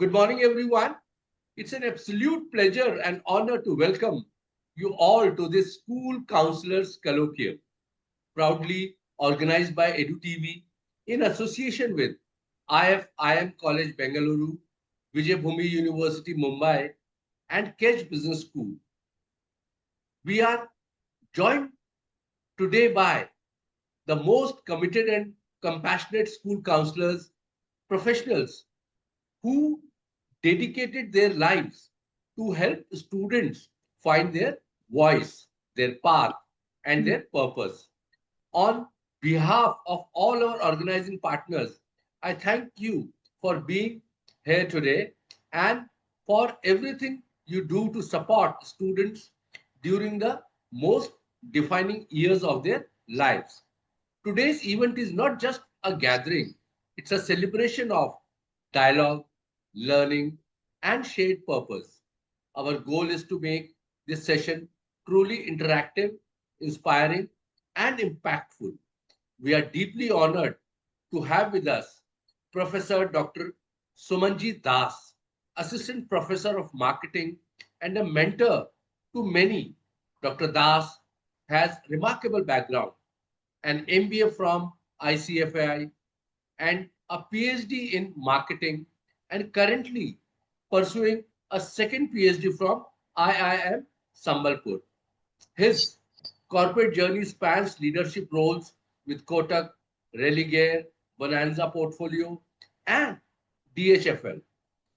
Good morning, everyone. It's an absolute pleasure and honor to welcome you all to this School Counsellors Colloquium, proudly organized by EDU TV in association with IFIM College Bengaluru, Vijaybhoomi University Mumbai, and KEDGE Business School. We are joined today by the most committed and compassionate school counselors, professionals who dedicated their lives to help students find their voice, their path, and their purpose. On behalf of all our organizing partners, I thank you for being here today and for everything you do to support students during the most defining years of their lives. Today's event is not just a gathering, it's a celebration of dialogue, learning, and shared purpose. Our goal is to make this session truly interactive, inspiring, and impactful. We are deeply honored to have with us Professor Dr. Sumanjit Das, Assistant Professor of Marketing and a mentor to many. Dr. Das has remarkable background, an MBA from ICFI and a PhD in marketing, and currently pursuing a second PhD from IIM Sambalpur. His corporate journey spans leadership roles with Kotak, Religare, Bonanza Portfolio, and DHFL.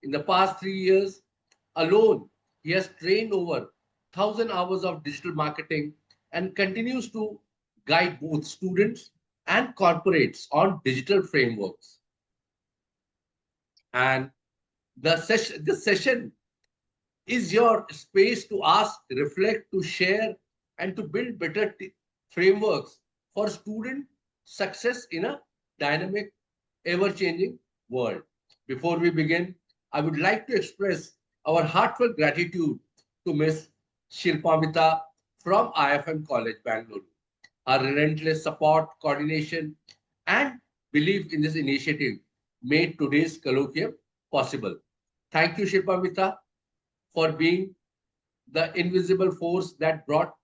In the past 3 years alone, he has trained over 1,000 hours of digital marketing and continues to guide both students and corporates on digital frameworks. And this session is your space to ask, reflect, to share, and to build better frameworks for student success in a dynamic, ever-changing world. Before we begin, I would like to express our heartfelt gratitude to Ms. Shilpamita from IFM College Bengaluru. Her relentless support, coordination, and belief in this initiative made today's colloquium possible. Thank you, Shilpamita, for being the invisible force that brought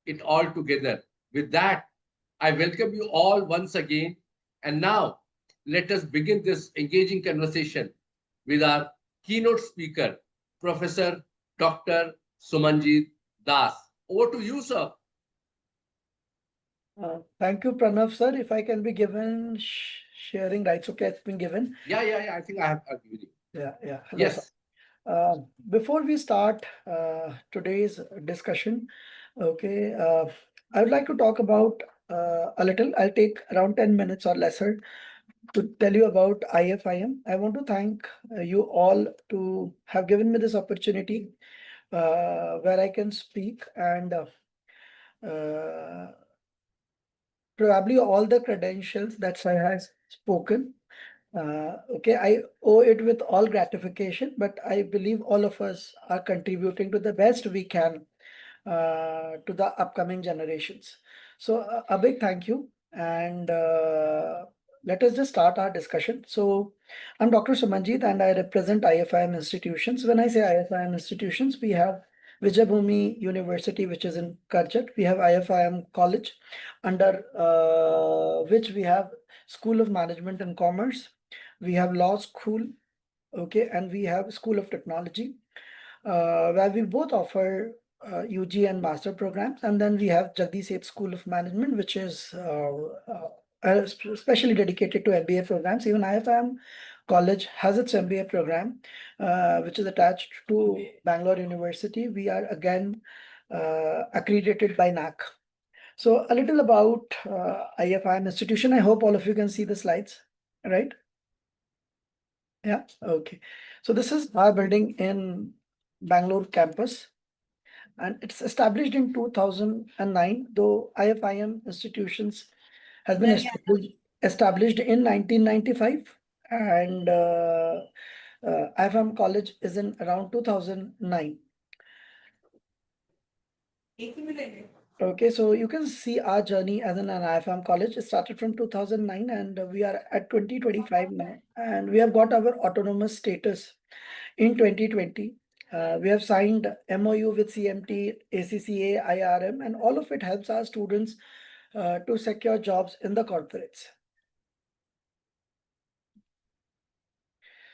it all together. With that, I welcome you all once again. And now, let us begin this engaging conversation with our keynote speaker, Professor Dr. Sumanjit Das. Over to you, sir. Thank you, Pranav, sir. If I can be given sharing rights, okay, it's been given. Yeah. I think I have given you. Yeah. Hello, Yes. Sir. Before we start today's discussion, okay, I would like to talk about a little. I'll take around 10 minutes or lesser to tell you about IFIM. I want to thank you all to have given me this opportunity where I can speak and probably all the credentials that Sai has spoken. Okay, I owe it with all gratification, but I believe all of us are contributing to the best we can to the upcoming generations. So a big thank you, and let us just start our discussion. So I'm Dr. Sumanjit and I represent IFIM institutions. When I say IFIM institutions, we have Vijaybhoomi University, which is in KEDGE. We have IFIM College, under which we have School of Management and Commerce. We have Law School, okay, and we have School of Technology, where we both offer UG and master programs. And then we have Jagdish School of Management, which is especially dedicated to MBA programs. Even IFIM College has its MBA program, which is attached to Bangalore University. We are again accredited by NAC. So a little about IFIM institution. I hope all of you can see the slides, right? Yeah, okay. So this is our building in Bangalore campus, and it's established in 2009, though IFIM institutions has been established in 1995, and IFIM College is in around 2009. Okay, so you can see our journey as an IFIM college. It started from 2009 and we are at 2025 now. And we have got our autonomous status In 2020, we have signed MOU with CMT, ACCA, IRM, and all of it helps our students to secure jobs in the corporates.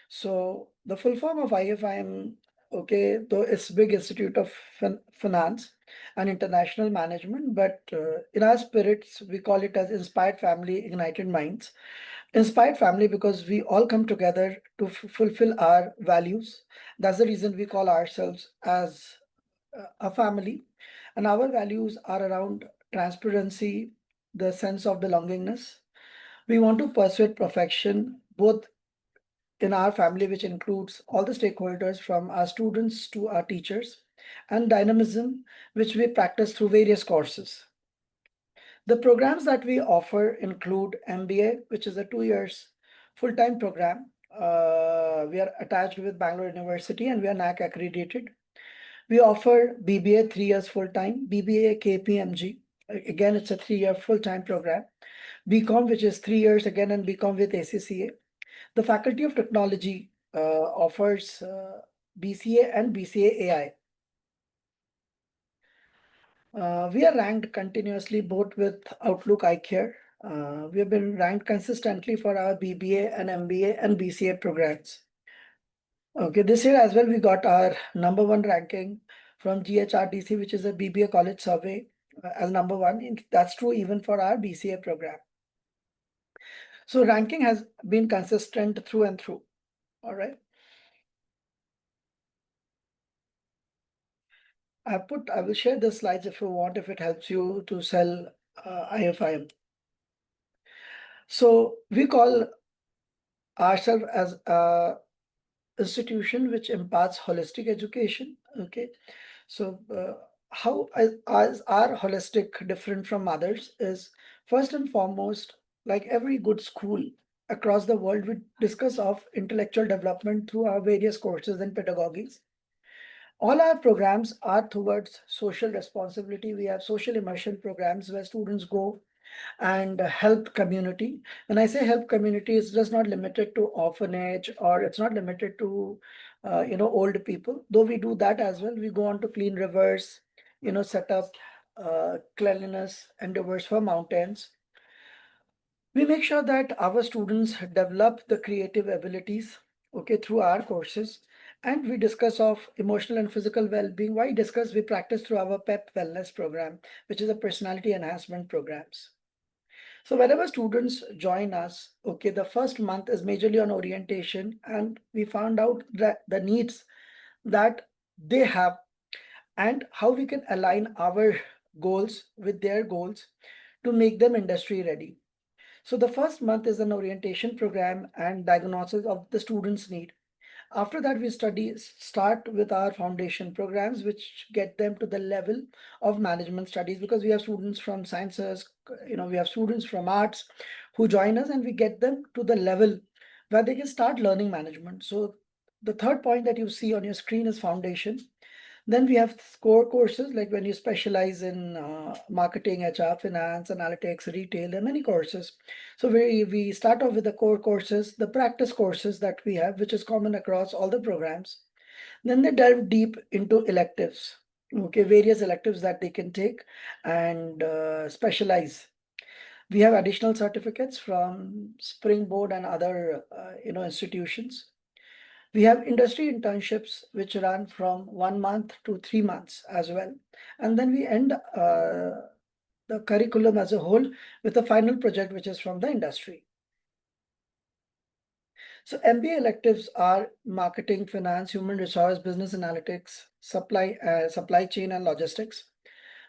So the full form of IFIM, okay, though it's big Institute of Finance and International Management, but in our spirits, we call it as Inspired Family, Ignited Minds. Inspired family because we all come together to fulfill our values. That's the reason we call ourselves as a family. And our values are around transparency, the sense of belongingness. We want to pursue perfection, both in our family, which includes all the stakeholders from our students to our teachers, and dynamism, which we practice through various courses. The programs that we offer include MBA, which is a 2 years full-time program. We are attached with Bangalore University and we are NAC accredited. We offer BBA 3 years full-time, BBA KPMG. Again, it's a 3-year full-time program. BCom, which is 3 years again, and BCom with ACCA. The Faculty of Technology offers BCA and BCA AI. We are ranked continuously both with Outlook iCare. We have been ranked consistently for our BBA and MBA and BCA programs. Okay, this year as well, we got our #1 ranking from GHRDC, which is a BBA college survey, as #1. That's true even for our BCA program. So ranking has been consistent through and through. All right. I will share the slides if you want, if it helps you to sell IFIM. So we call ourselves as a institution which imparts holistic education. Okay, so how is our holistic different from others is, first and foremost, like every good school across the world, we discuss of intellectual development through our various courses and pedagogies. All our programs are towards social responsibility. We have social immersion programs where students go and help community. When I say help community, it's just not limited to orphanage, or it's not limited to old people, though we do that as well. We go on to clean rivers, set up cleanliness endeavors for mountains. We make sure that our students develop the creative abilities, okay, through our courses. And we discuss of emotional and physical well-being. Why discuss? We practice through our PEP wellness program, which is a personality enhancement programs. So whenever students join us, okay, the first month is majorly on orientation, and we found out that the needs that they have and how we can align our goals with their goals to make them industry ready. So the first month is an orientation program and diagnosis of the student's need. After that, we start with our foundation programs, which get them to the level of management studies, because we have students from sciences, we have students from arts who join us, and we get them to the level where they can start learning management. So the third point that you see on your screen is foundation. Then we have core courses, like when you specialize in marketing, HR, finance, analytics, retail, and many courses. So we start off with the core courses, the practice courses that we have, which is common across all the programs. Then they delve deep into electives, okay, various electives that they can take and specialize. We have additional certificates from Springboard and other institutions. We have industry internships which run from 1 month to 3 months as well. And then we end the curriculum as a whole with a final project which is from the industry. So MBA electives are marketing, finance, human resource, business analytics, supply chain and logistics,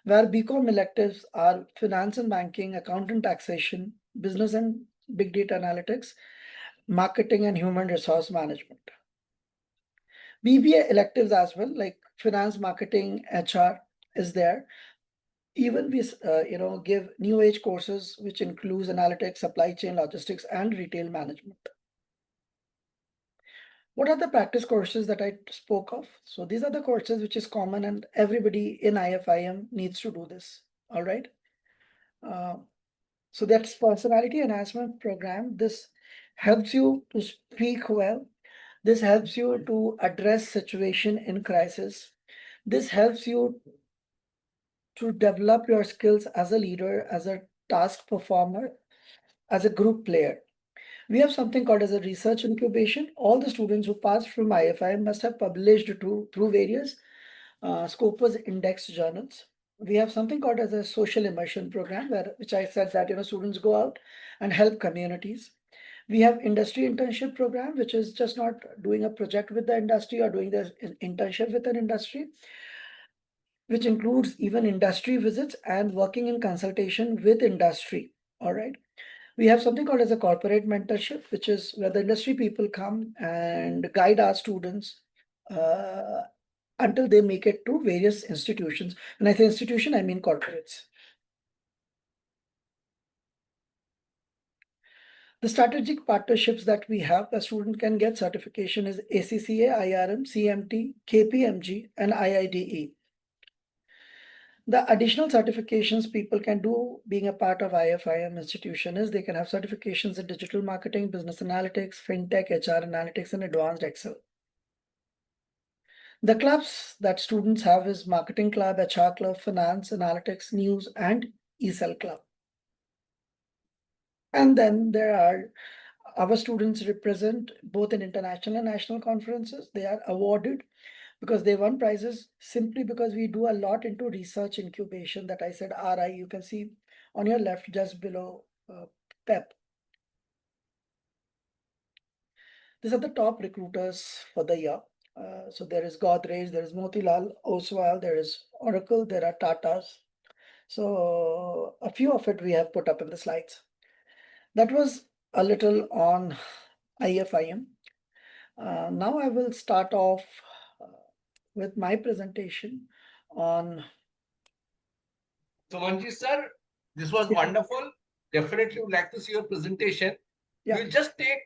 where BCom electives are finance and banking, accounting, taxation, business and big data analytics, marketing and human resource management. BBA electives as well, like finance, marketing, HR is there. Even we, give new age courses, which includes analytics, supply chain, logistics, and retail management. What are the practice courses that I spoke of? So these are the courses which is common, and everybody in IFIM needs to do this. All right. So that's personality enhancement program. This helps you to speak well, This helps you to address situation in crisis. This helps you to develop your skills as a leader, as a task performer, as a group player. We have something called as a research incubation. All the students who passed from IFIM must have published through various Scopus index journals. We have something called as a social immersion program, which I said that students go out and help communities. We have industry internship program, which is just not doing a project with the industry or doing the internship with an industry, which includes even industry visits and working in consultation with industry. All right. We have something called as a corporate mentorship, which is where the industry people come and guide our students until they make it to various institutions. When I say institution, I mean corporates. The strategic partnerships that we have, a student can get certification is ACCA, IRM, CMT, KPMG, and IIDE. The additional certifications people can do being a part of IFIM institution is they can have certifications in digital marketing, business analytics, fintech, HR analytics, and advanced Excel. The clubs that students have is marketing club, HR club, finance, analytics, news, and ESL club. And then there are our students represent both in international and national conferences. They are awarded because they won prizes simply because we do a lot into research incubation that I said RI. You can see on your left just below PEP. These are the top recruiters for the year. So there is Godrej, there is Motilal Oswal, there is Oracle, there are Tatas. So a few of it we have put up in the slides. That was a little on IFIM. Now I will start off with my presentation on. Sumanjit sir, this was wonderful. Definitely would like to see your presentation. We'll just take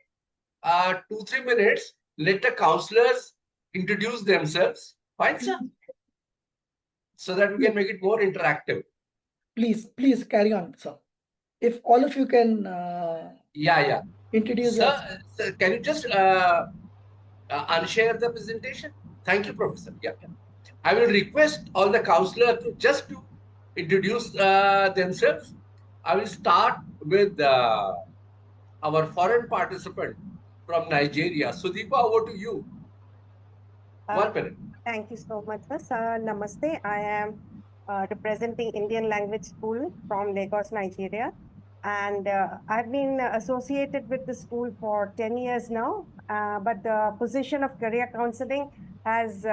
2-3 minutes. Let the counselors introduce themselves. Fine, sir? So that we can make it more interactive. Please carry on, sir. If all of you can introduce yourself. Sir, can you just unshare the presentation? Thank you, Professor. Yeah. I will request all the counselors to introduce themselves. I will start with our foreign participant from Nigeria. Sudeepa, over to you. 1 minute. Thank you so much, sir. Namaste. I am representing Indian Language School from Lagos, Nigeria. And I've been associated with the school for 10 years now. But the position of career counseling has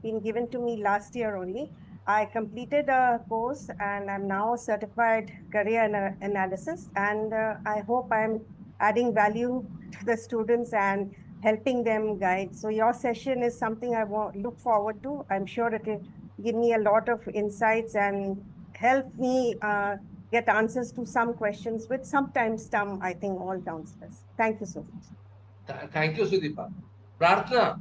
been given to me last year only. I completed a course and I'm now a certified career analysis. And I hope I'm adding value to the students and helping them guide. So your session is something I look forward to. I'm sure it will give me a lot of insights and help me get answers to some questions, which sometimes stump, I think, all counselors. Thank you so much. Thank you, Sudeepa. Prarthana.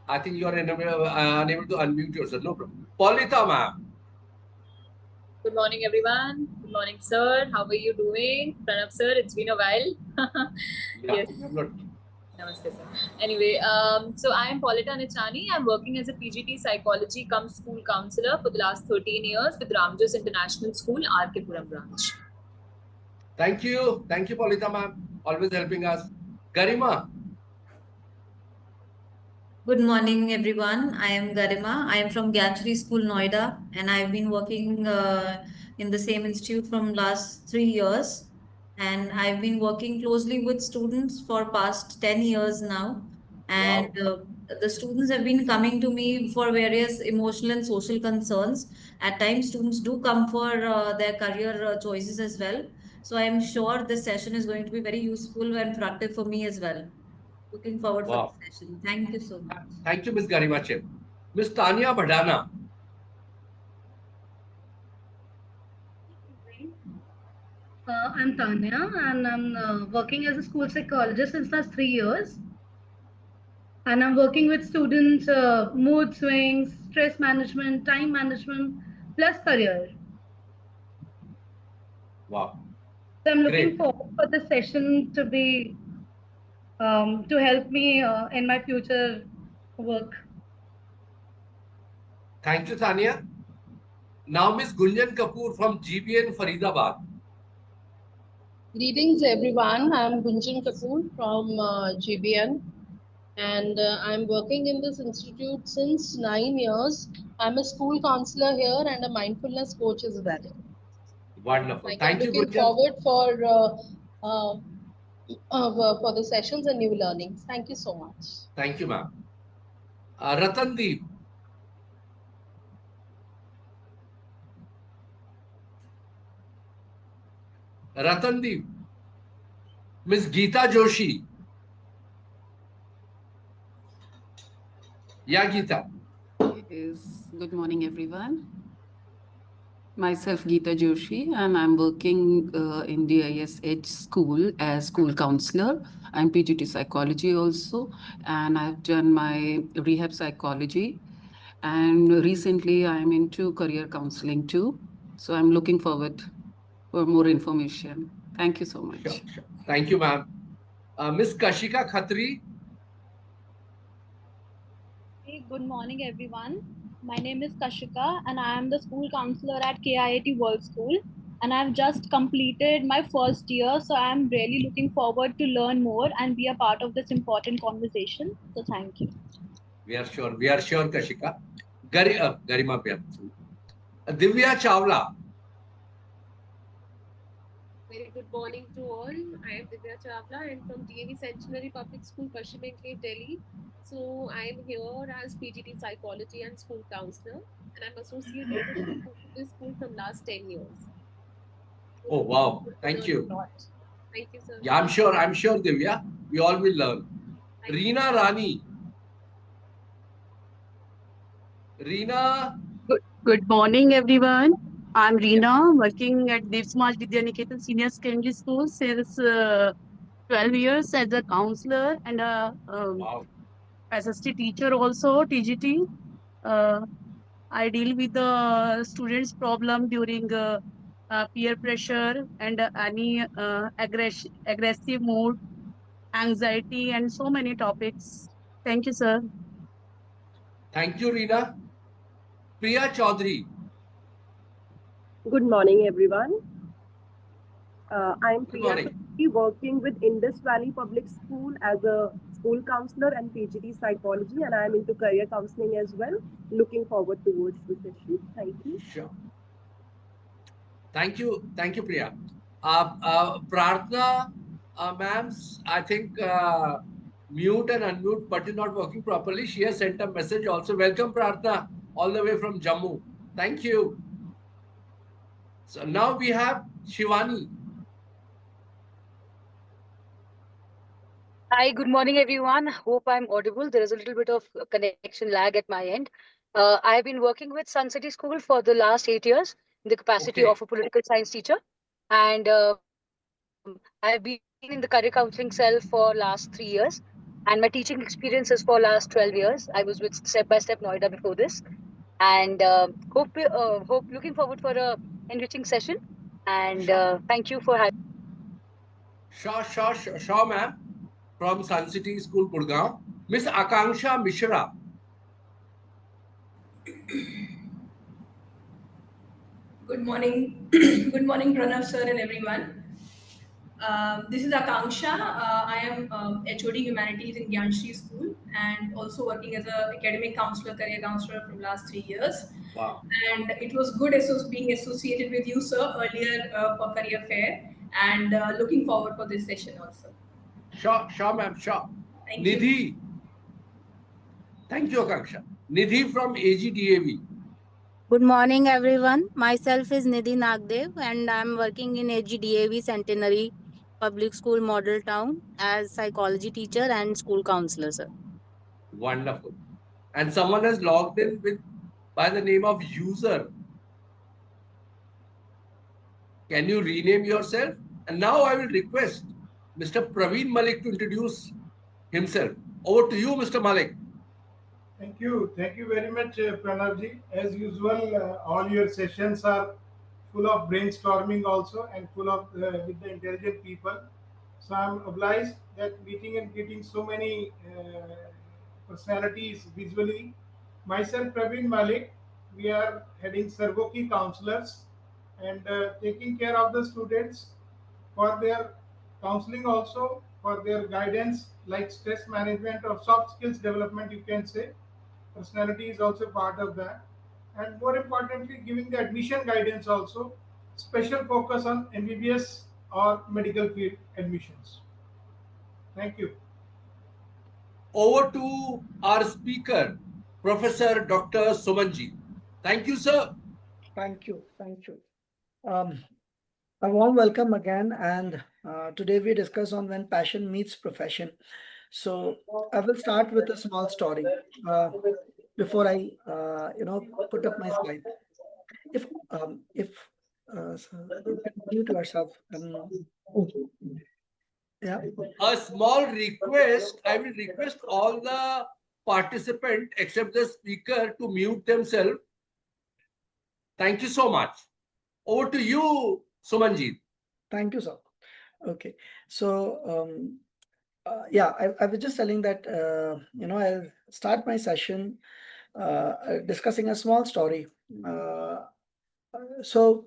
I think you are unable to unmute yourself. No problem. Paulita, ma'am. Good morning, everyone. Good morning, sir. How are you doing? Pranav, sir, it's been a while. Yes. Namaste, sir. Anyway, so I am Paulita Nichani. I'm working as a PGT psychology cum school counselor for the last 13 years with Ramjas International School, Puram branch. Thank you. Thank you, Paulita, ma'am. Always helping us. Garima. Good morning, everyone. I am Garima. I am from Gyanshree School, Noida, and I've been working in the same institute from last 3 years. And I've been working closely with students for past 10 years now. And the students have been coming to me for various emotional and social concerns. At times, students do come for their career choices as well. So I'm sure this session is going to be very useful and productive for me as well. Looking forward for the session. Thank you so much. Thank you, Ms. Garima Chip. Ms. Tanya Badana. I'm Tanya and I'm working as a school psychologist since last 3 years. And I'm working with students, mood swings, stress management, time management, plus career. Wow. So I'm looking Great. forward for the session to be to help me in my future work. Thank you, Tanya. Now, Miss Gunjan Kapoor from GBN Faridabad. Greetings, everyone. I'm Gunjan Kapoor from GBN, and I'm working in this institute since 9 years. I'm a school counselor here and a mindfulness coach as well. Wonderful. Like, I'm Thank you, looking Gunjan. forward for the sessions and new learnings. Thank you so much. Thank you, ma'am. Ratandeep. Ratandeep. Miss Geeta Joshi. Yeah, Geeta. Yes, good morning, everyone. Myself, Geeta Joshi, and I'm working in the ISH school as school counselor. I'm PGT psychology also, and I've done my rehab psychology. And recently, I'm into career counseling too. So I'm looking forward for more information. Thank you so much. Sure, sure. Thank you, ma'am. Miss Kashika Khatri. Hey, good morning, everyone. My name is Kashika, and I am the school counselor at KIIT World School. And I've just completed my first year, so I'm really looking forward to learn more and be a part of this important conversation. So, thank you. We are sure. We are sure, Kashika. Garima Pya. Divya Chawla. Very good morning to all. I am Vidya Chavla and from DAV Centenary Public School, Paschim Enclave, Delhi. So I am here as PGT psychology and school counselor, and I'm associated with this school from last 10 years. Oh, wow. Thank you. Thank you, sir. Yeah, I'm sure, Divya. We all will learn. Reena Rani. Reena. Good morning, everyone. I'm Reena, working at Samaj Vidya Niketan Senior Secondary School since 12 years as a counselor and a Wow. assistant teacher also, TGT. Uh, I deal with the students' problem during peer pressure and any aggressive mood, anxiety, and so many topics. Thank you, sir. Thank you, Reena. Priya Chaudhary. Good morning, everyone. I'm Good Priya morning. Chaudhary, working with Indus Valley Public School as a school counselor and PGT psychology, and I'm into career counseling as well. Looking forward towards the session. Thank you. Sure. Thank you, Priya. Prarthana, ma'am's, I think, mute and unmute button not working properly. She has sent a message also. Welcome, Prarthana, all the way from Jammu. Thank you. So now we have Shivani. Hi, good morning, everyone. Hope I'm audible. There is a little bit of connection lag at my end. I've been working with Sun City School for the last 8 years in the capacity of a political science teacher. And I've been in the career counseling cell for last 3 years. And my teaching experience is for last 12 years. I was with Step by Step Noida before this. And hope looking forward for a enriching session. And thank you for having. Shaw, ma'am, from Sun City School, Gurgaon. Miss Akanksha Mishra. Good morning. Good morning, Pranav sir and everyone. This is Akanksha. I am HOD Humanities in Gyanshree School and also working as an academic counselor, career counselor from last 3 years. Wow. And it was good being associated with you, sir, earlier for career fair, and looking forward for this session also. Sure, ma'am, sure. Thank Nidhi. you. Thank you, Akanksha. Nidhi from AGDAV. Good morning, everyone. Myself is Nidhi Nagdev, and I'm working in AGDAV Centenary Public School Model Town as psychology teacher and school counselor, sir. Wonderful. And someone has logged in with by the name of user. Can you rename yourself? And now I will request Mr. Praveen Malik to introduce himself. Over to you, Mr. Malik. Thank you very much, Pranavji. As usual, all your sessions are full of brainstorming also, and full of with the intelligent people. So I'm obliged that meeting and greeting so many personalities visually. Myself, Praveen Malik, we are heading Servoki Counselors and taking care of the students for their counseling also, for their guidance like stress management or soft skills development, you can say. Personality is also part of that. And more importantly, giving the admission guidance also, special focus on MBBS or medical field admissions. Thank you. Over to our speaker, Professor Dr. Sumanjit. Thank you, sir. Thank you. Thank you. A warm welcome again. And today we discuss on when passion meets profession. So I will start with a small story before I, put up my slide. If so you can mute yourself. Yeah. A small request. I will request all the participants except the speaker to mute themselves. Thank you so much. Over to you, Sumanjit. Thank you, sir. Okay. So, yeah, I was just telling that, I'll start my session discussing a small story. So,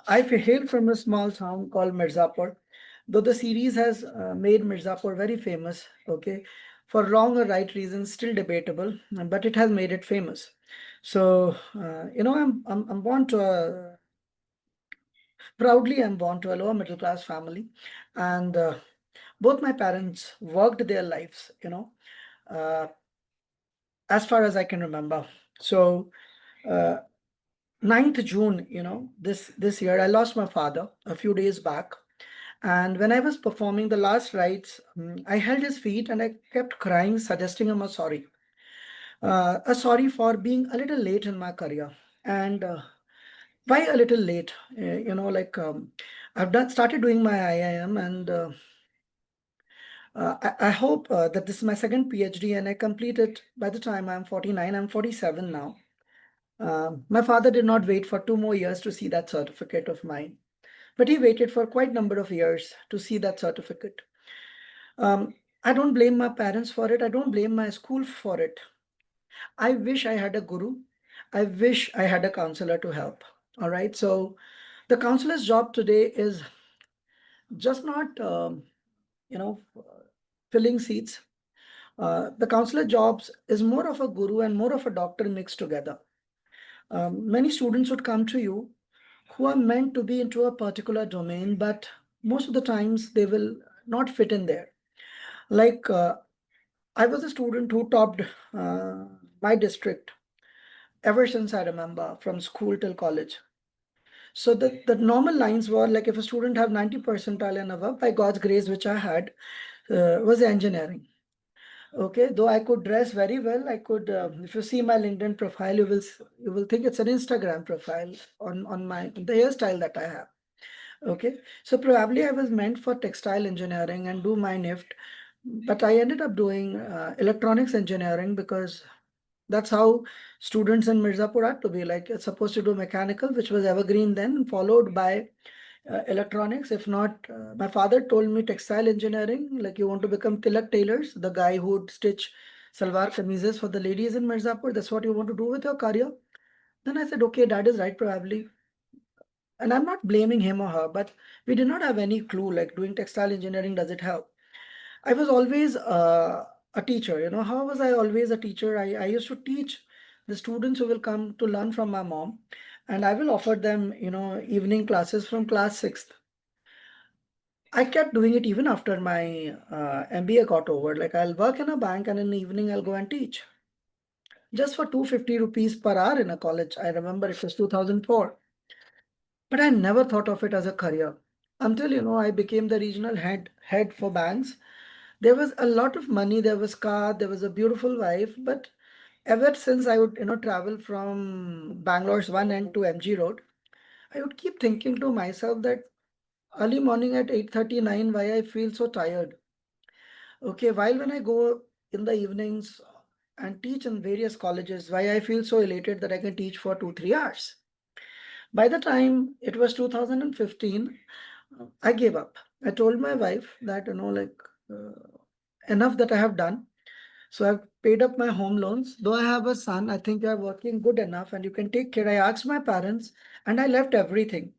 I hail from a small town called Mirzapur. Though the series has made Mirzapur very famous, okay, for wrong or right reasons, still debatable, but it has made it famous. So, I'm born to a proudly, I'm born to a lower middle class family, and both my parents worked their lives, as far as I can remember. So, 9th June, this year, I lost my father a few days back. And when I was performing the last rites, I held his feet and I kept crying, suggesting him a sorry. A sorry for being a little late in my career. And why a little late? I've started doing my IIM, and I hope that this is my second PhD and I complete it by the time I'm 49. I'm 47 now. My father did not wait for 2 more years to see that certificate of mine, but he waited for quite a number of years to see that certificate. I don't blame my parents for it. I don't blame my school for it. I wish I had a guru. I wish I had a counselor to help. All right. So the counselor's job today is just not, filling seats. The counselor jobs is more of a guru and more of a doctor mixed together. Many students would come to you who are meant to be into a particular domain, but most of the times they will not fit in there. Like I was a student who topped my district ever since I remember, from school till college. So the normal lines were like, if a student have 90 percentile and above, by God's grace, which I had, was engineering. Okay, though I could dress very well, I could. If you see my LinkedIn profile, you will think it's an Instagram profile on the hairstyle that I have. Okay, so probably I was meant for textile engineering and do my NIFT, but I ended up doing electronics engineering because that's how students in Mirzapur had to be. Like, it's supposed to do mechanical, which was evergreen then, followed by electronics. If not, my father told me textile engineering, like, you want to become Tilak tailors, the guy who would stitch salwar kameezes for the ladies in Mirzapur, that's what you want to do with your career. Then I said, okay, dad is right, probably. And I'm not blaming him or her, but we did not have any clue, like, doing textile engineering, does it help? I was always a teacher. How was I always a teacher? I used to teach the students who will come to learn from my mom, and I will offer them, evening classes from class 6th. I kept doing it even after my MBA got over. Like, I'll work in a bank and in the evening I'll go and teach. Just for 250 rupees per hour in a college. I remember it was 2004. But I never thought of it as a career until, I became the regional head for banks. There was a lot of money, there was car, there was a beautiful wife, but ever since I would, travel from Bangalore's one end to MG Road, I would keep thinking to myself that early morning at 8:39, why I feel so tired. Okay, while when I go in the evenings and teach in various colleges, why I feel so elated that I can teach for 2-3 hours. By the time it was 2015, I gave up. I told my wife that, enough that I have done. So I've paid up my home loans. Though I have a son, I think you are working good enough and you can take care. I asked my parents and I left everything.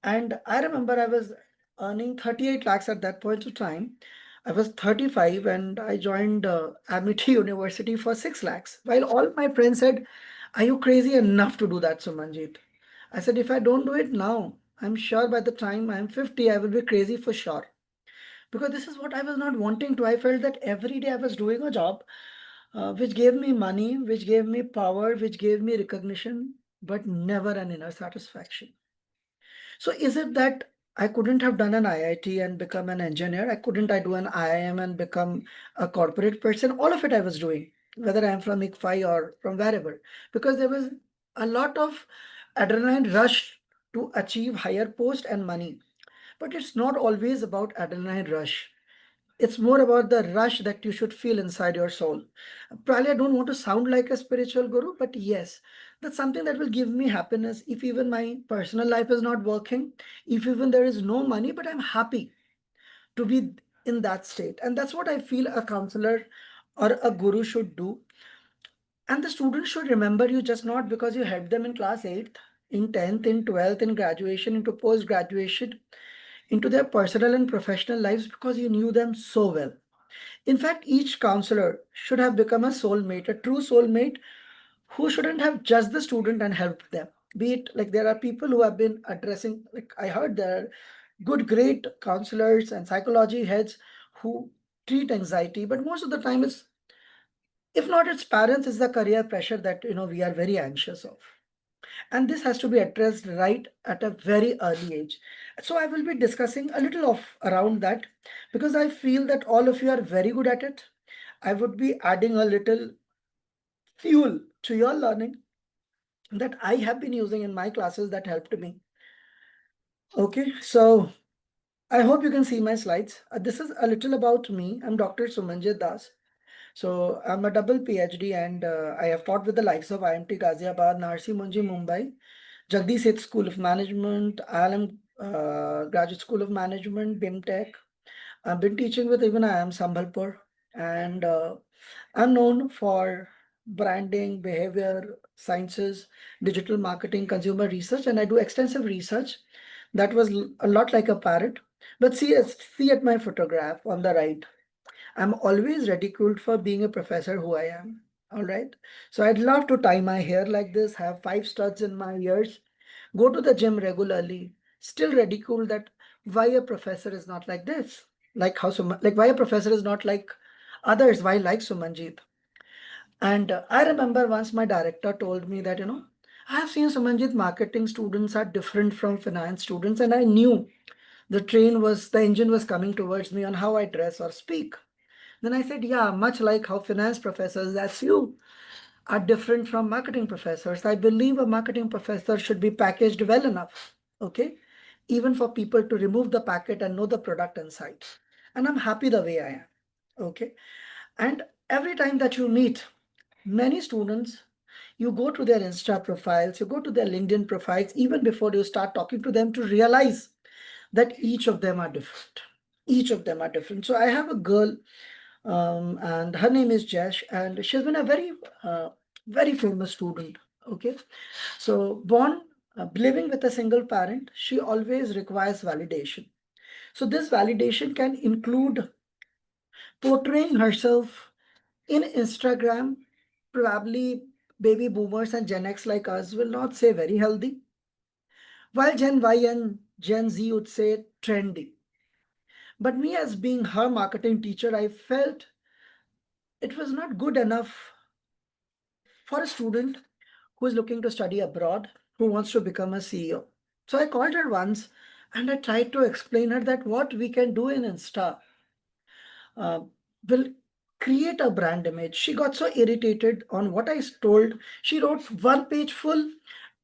And I remember I was earning 38 lakhs at that point of time. I was 35 and I joined Amity University for 6 lakhs. While all my friends said, "Are you crazy enough to do that, Sumanjit?" I said, if I don't do it now, I'm sure by the time I'm 50, I will be crazy for sure. Because this is what I was not wanting to. I felt that every day I was doing a job which gave me money, which gave me power, which gave me recognition, but never an inner satisfaction. So is it that I couldn't have done an IIT and become an engineer? I do an IIM and become a corporate person? All of it I was doing, whether I'm from IFI or from wherever, because there was a lot of adrenaline rush to achieve higher post and money. But it's not always about adrenaline rush. It's more about the rush that you should feel inside your soul. Probably I don't want to sound like a spiritual guru, but yes, that's something that will give me happiness if even my personal life is not working, if even there is no money, but I'm happy to be in that state. And that's what I feel a counselor or a guru should do. And the students should remember you just not because you helped them in class 8th, in 10th, in 12th, in graduation, into post-graduation, into their personal and professional lives because you knew them so well. In fact, each counselor should have become a soulmate, a true soulmate who shouldn't have judged the student and helped them. Be it like there are people who have been addressing, like I heard there are good, great counselors and psychology heads who treat anxiety, but most of the time it's, if not its parents, it's the career pressure that we are very anxious of. And this has to be addressed right at a very early age. So I will be discussing a little of around that because I feel that all of you are very good at it. I would be adding a little fuel to your learning that I have been using in my classes that helped me. Okay, so I hope you can see my slides. This is a little about me. I'm Dr. Sumanjit Das. So I'm a double PhD and I have taught with the likes of IMT Ghaziabad, Narhe Mumbai, Jagdish Seth School of Management, ILM Graduate School of Management, BIMTech. I've been teaching with even IIM Sambalpur, and I'm known for branding, behavior sciences, digital marketing, consumer research, and I do extensive research. That was a lot like a parrot. But see at my photograph on the right. I'm always ridiculed for being a professor who I am. All right. So I'd love to tie my hair like this, have 5 studs in my ears, go to the gym regularly, still ridiculed that why a professor is not like this. Like why a professor is not like others, why like Sumanjit. And I remember once my director told me that, I have seen Sumanjit marketing students are different from finance students, and I knew the engine was coming towards me on how I dress or speak. Then I said, yeah, much like how finance professors, that's you, are different from marketing professors. I believe a marketing professor should be packaged well enough, okay? Even for people to remove the packet and know the product inside. And I'm happy the way I am, okay? And every time that you meet many students, you go to their Insta profiles, you go to their LinkedIn profiles, even before you start talking to them to realize that each of them are different. Each of them are different. So I have a girl and her name is Jash, and she's been a very famous student. Okay, so born living with a single parent, she always requires validation. So this validation can include portraying herself in Instagram. Probably baby boomers and Gen X like us will not say very healthy, while Gen Y and Gen Z would say trendy. But me, as being her marketing teacher, I felt it was not good enough for a student who is looking to study abroad, who wants to become a CEO. So I called her once and I tried to explain her that what we can do in Insta will create a brand image. She got so irritated on what I told. She wrote 1 page full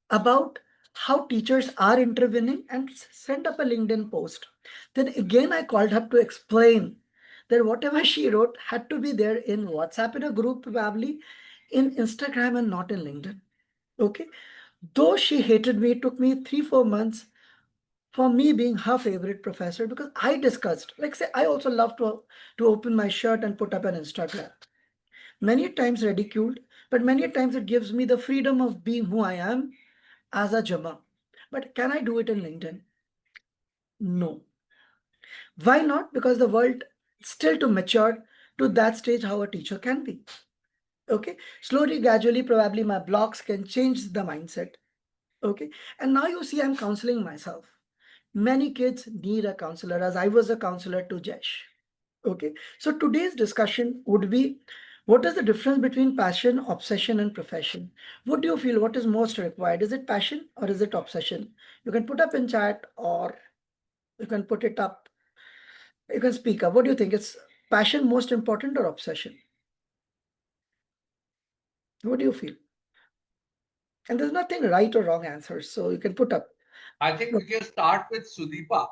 about how teachers are intervening and sent up a LinkedIn post. Then again, I called her to explain that whatever she wrote had to be there in WhatsApp in a group, probably in Instagram and not in LinkedIn. Okay. Though she hated me, it took me 3-4 months for me being her favorite professor, because I discussed, like say, I also love to open my shirt and put up an Instagram. Many times ridiculed, but many times it gives me the freedom of being who I am as a Jama. But can I do it in LinkedIn? No. Why not? Because the world still to mature to that stage how a teacher can be. Okay, slowly, gradually, probably my blogs can change the mindset. Okay, and now you see I'm counseling myself. Many kids need a counselor, as I was a counselor to Jesh. Okay, so today's discussion would be, what is the difference between passion, obsession, and profession? What do you feel? What is most required? Is it passion or is it obsession? You can put up in chat or you can put it up. You can speak up. What do you think? Is passion most important or obsession? What do you feel? And there's nothing right or wrong answers, so you can put up. I think we can start with Sudeepa.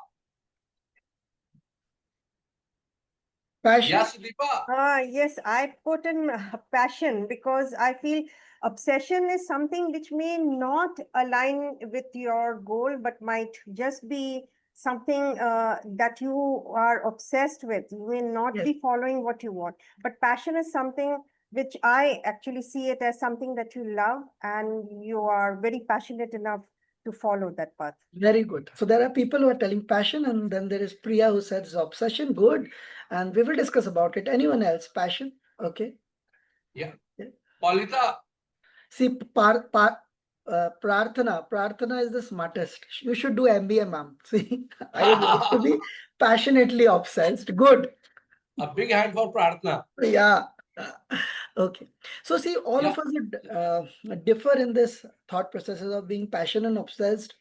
Passion? Yeah, Sudeepa. Yes, I put in passion because I feel obsession is something which may not align with your goal, but might just be something that you are obsessed with. You may not Yes. be following what you want. But passion is something which I actually see it as something that you love and you are very passionate enough to follow that path. Very good. So there are people who are telling passion, and then there is Priya who says obsession. Good. And we will discuss about it. Anyone else? Passion? Okay. Yeah. Paulita. See, Prarthana is the smartest. You should do MBA, ma'am. See, I would like to be passionately obsessed. Good. A big hand for Prarthana. Yeah. Okay. So see, all of us differ in this thought processes of being passionate and obsessed.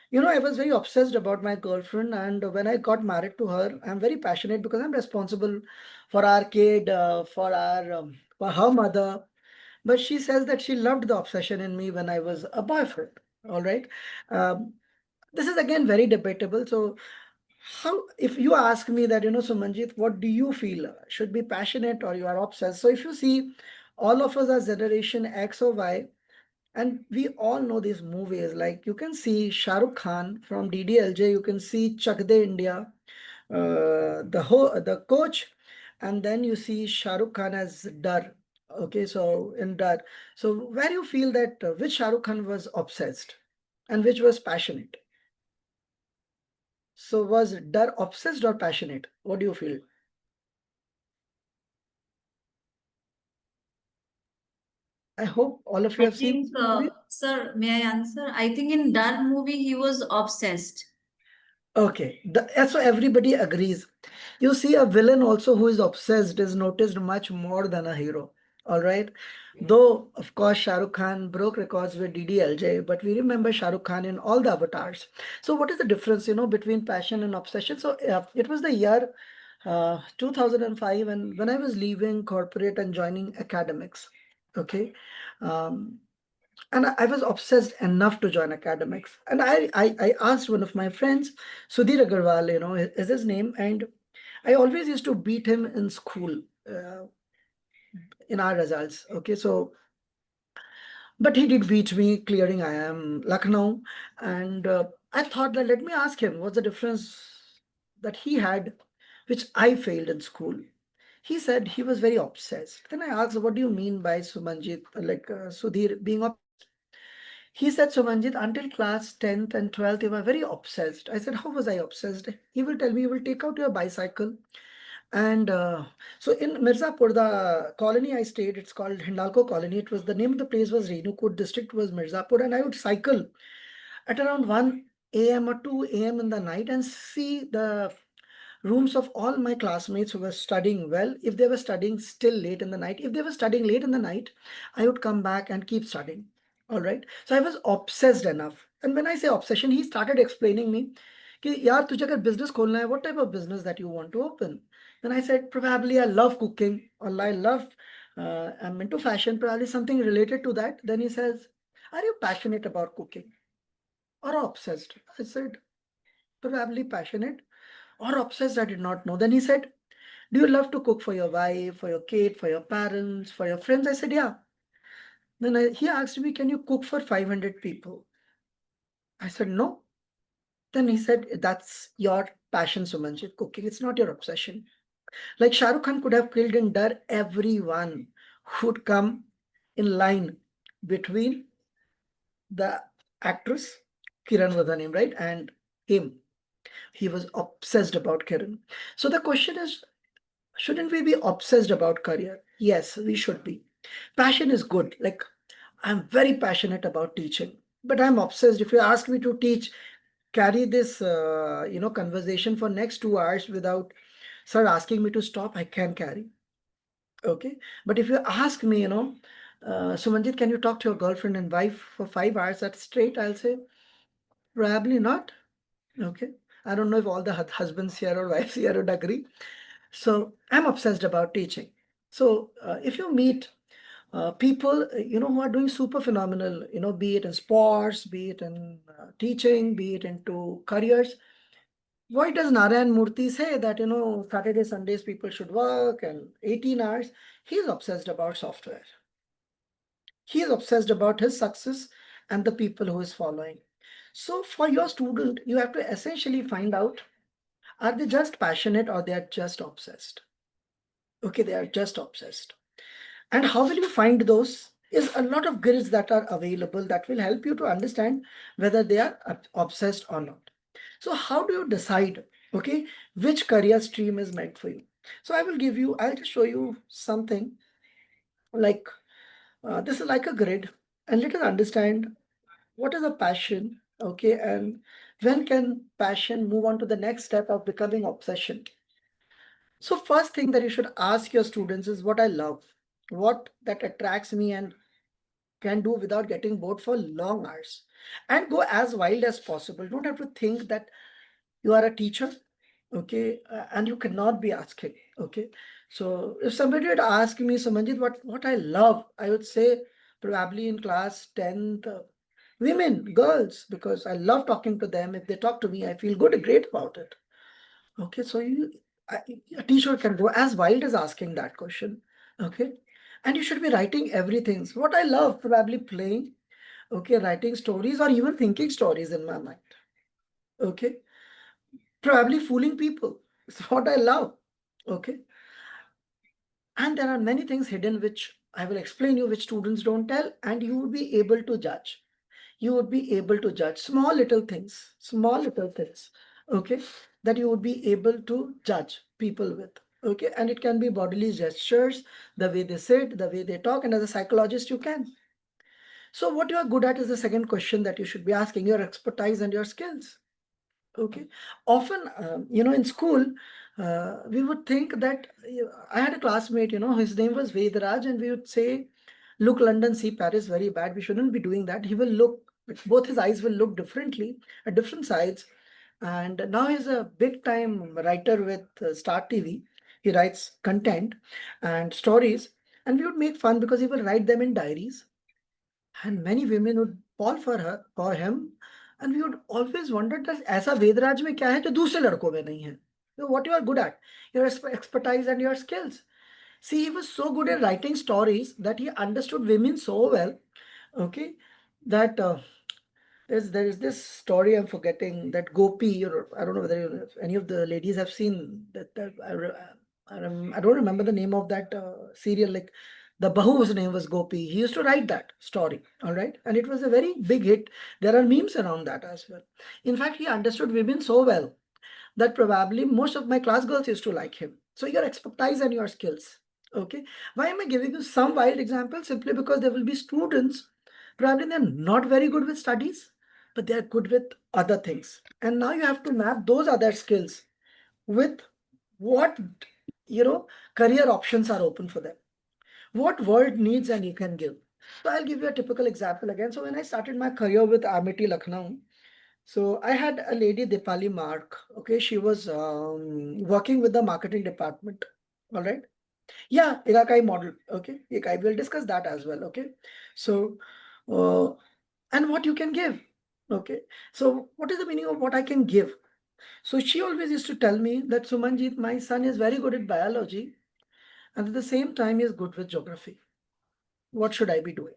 You know, I was very obsessed about my girlfriend, and when I got married to her, I'm very passionate because I'm responsible for our kid, for her mother. But she says that she loved the obsession in me when I was a boyfriend. All right. This is again very debatable. So how, if you ask me that, Sumanjit, what do you feel? Should be passionate or you are obsessed? So if you see, all of us are generation X or Y, and we all know these movies. Like you can see Shah Rukh Khan from DDLJ, you can see Chak De India, the coach, and then you see Shah Rukh Khan as Dar. Okay, so in Dar. So where you feel that which Shah Rukh Khan was obsessed and which was passionate? So was Dar obsessed or passionate? What do you feel? I hope all of you have seen this movie. Sir, may I answer? I think in that movie he was obsessed. Okay, so everybody agrees. You see, a villain also who is obsessed is noticed much more than a hero. All right. Though, of course, Shah Rukh Khan broke records with DDLJ, but we remember Shah Rukh Khan in all the avatars. So, what is the difference, between passion and obsession? So, it was the year 2005, and when I was leaving corporate and joining academics. Okay. And I was obsessed enough to join academics. And I asked one of my friends, Sudhir Agarwal, is his name, and I always used to beat him in school in our results. Okay, so but he did beat me, clearing I am Lucknow, and I thought that let me ask him what's the difference that he had, which I failed in school. He said he was very obsessed. Then I asked, what do you mean by Sumanjit, like Sudhir being obsessed? He said, Sumanjit, until class 10th and 12th, you were very obsessed. I said, how was I obsessed? He will tell me, you will take out your bicycle. And so in Mirzapur, the colony I stayed, it's called Hindalco Colony. It was, the name of the place was Renukut, district was Mirzapur. And I would cycle at around 1 a.m. or 2 a.m. in the night and see the rooms of all my classmates who were studying well. If they were studying still late in the night, if they were studying late in the night, I would come back and keep studying. All right. So I was obsessed enough. And when I say obsession, he started explaining me, कि यार तुझे अगर business खोलना है, what type of business that you want to open? Then I said, probably I love cooking, or I love, I'm into fashion, probably something related to that. Then he says, are you passionate about cooking or obsessed? I said, probably passionate or obsessed, I did not know. Then he said, do you love to cook for your wife, for your kid, for your parents, for your friends? I said, yeah. Then he asked me, can you cook for 500 people? I said, no. Then he said, that's your passion, Sumanjit, cooking. It's not your obsession. Like Shah Rukh Khan could have killed in Dar everyone who'd come in line between the actress, Kiran was her name, right? And him. He was obsessed about Kiran. So the question is, shouldn't we be obsessed about career? Yes, we should be. Passion is good. Like, I'm very passionate about teaching, but I'm obsessed. If you ask me to teach, carry this, conversation for next 2 hours without sir asking me to stop, I can carry. Okay. But if you ask me, Sumanjit, can you talk to your girlfriend and wife for 5 hours that's straight? I'll say, probably not. Okay. I don't know if all the husbands here or wives here would agree. So I'm obsessed about teaching. So if you meet people, who are doing super phenomenal, be it in sports, be it in teaching, be it into careers, why does Narayan Murthy say that, Saturday, Sundays people should work and 18 hours? He's obsessed about software. He is obsessed about his success and the people who is following. So for your student, you have to essentially find out, are they just passionate or they are just obsessed? Okay, they are just obsessed. And how will you find those? Is a lot of grids that are available that will help you to understand whether they are obsessed or not. So how do you decide, okay, which career stream is meant for you? So I'll just show you something like, this is like a grid, and let us understand what is a passion, okay, and when can passion move on to the next step of becoming obsession. So first thing that you should ask your students is what I love, what that attracts me and can do without getting bored for long hours, and go as wild as possible. Don't have to think that you are a teacher, okay, and you cannot be asking, okay. So if somebody would ask me, Sumanjit, what I love, I would say probably in class 10th, women, girls, because I love talking to them. If they talk to me, I feel good, great about it. Okay, so a teacher can go as wild as asking that question, okay, and you should be writing everything. So what I love, probably playing, okay, writing stories or even thinking stories in my mind, okay, probably fooling people. It's what I love, okay, and there are many things hidden which I will explain you, which students don't tell, and you will be able to judge. You would be able to judge small little things, okay, that you would be able to judge people with, okay, and it can be bodily gestures, the way they sit, the way they talk, and as a psychologist you can. So what you are good at is the second question that you should be asking, your expertise and your skills, okay. Often, in school, we would think that, I had a classmate, his name was Vedraj, and we would say, look London, see Paris, very bad, we shouldn't be doing that. He will look, both his eyes will look differently at different sides. And now he's a big time writer with Star TV. He writes content and stories, and we would make fun because he will write them in diaries, and many women would fall for him, and we would always wonder that ऐसा वेदराज में क्या है जो दूसरे लड़कों में नहीं है. So what you are good at, your expertise and your skills. See, he was so good at writing stories that he understood women so well, okay, that there is this story I'm forgetting, that Gopi, or I don't know whether any of the ladies have seen that. I don't remember the name of that serial. Like, the Bahu's name was Gopi. He used to write that story, all right, and it was a very big hit. There are memes around that as well. In fact, he understood women so well that probably most of my class girls used to like him. So your expertise and your skills. Okay. Why am I giving you some wild examples? Simply because there will be students, probably they're not very good with studies, but they're good with other things. And now you have to map those other skills with what, career options are open for them. What world needs and you can give. So I'll give you a typical example again. So when I started my career with Amity Lucknow, so I had a lady, Dipali Mark. Okay, she was working with the marketing department. All right. Yeah, Irakai model. Okay, I will discuss that as well. Okay. So, and what you can give. Okay. So what is the meaning of what I can give? So she always used to tell me that, Sumanjit, my son is very good at biology, and at the same time he is good with geography. What should I be doing?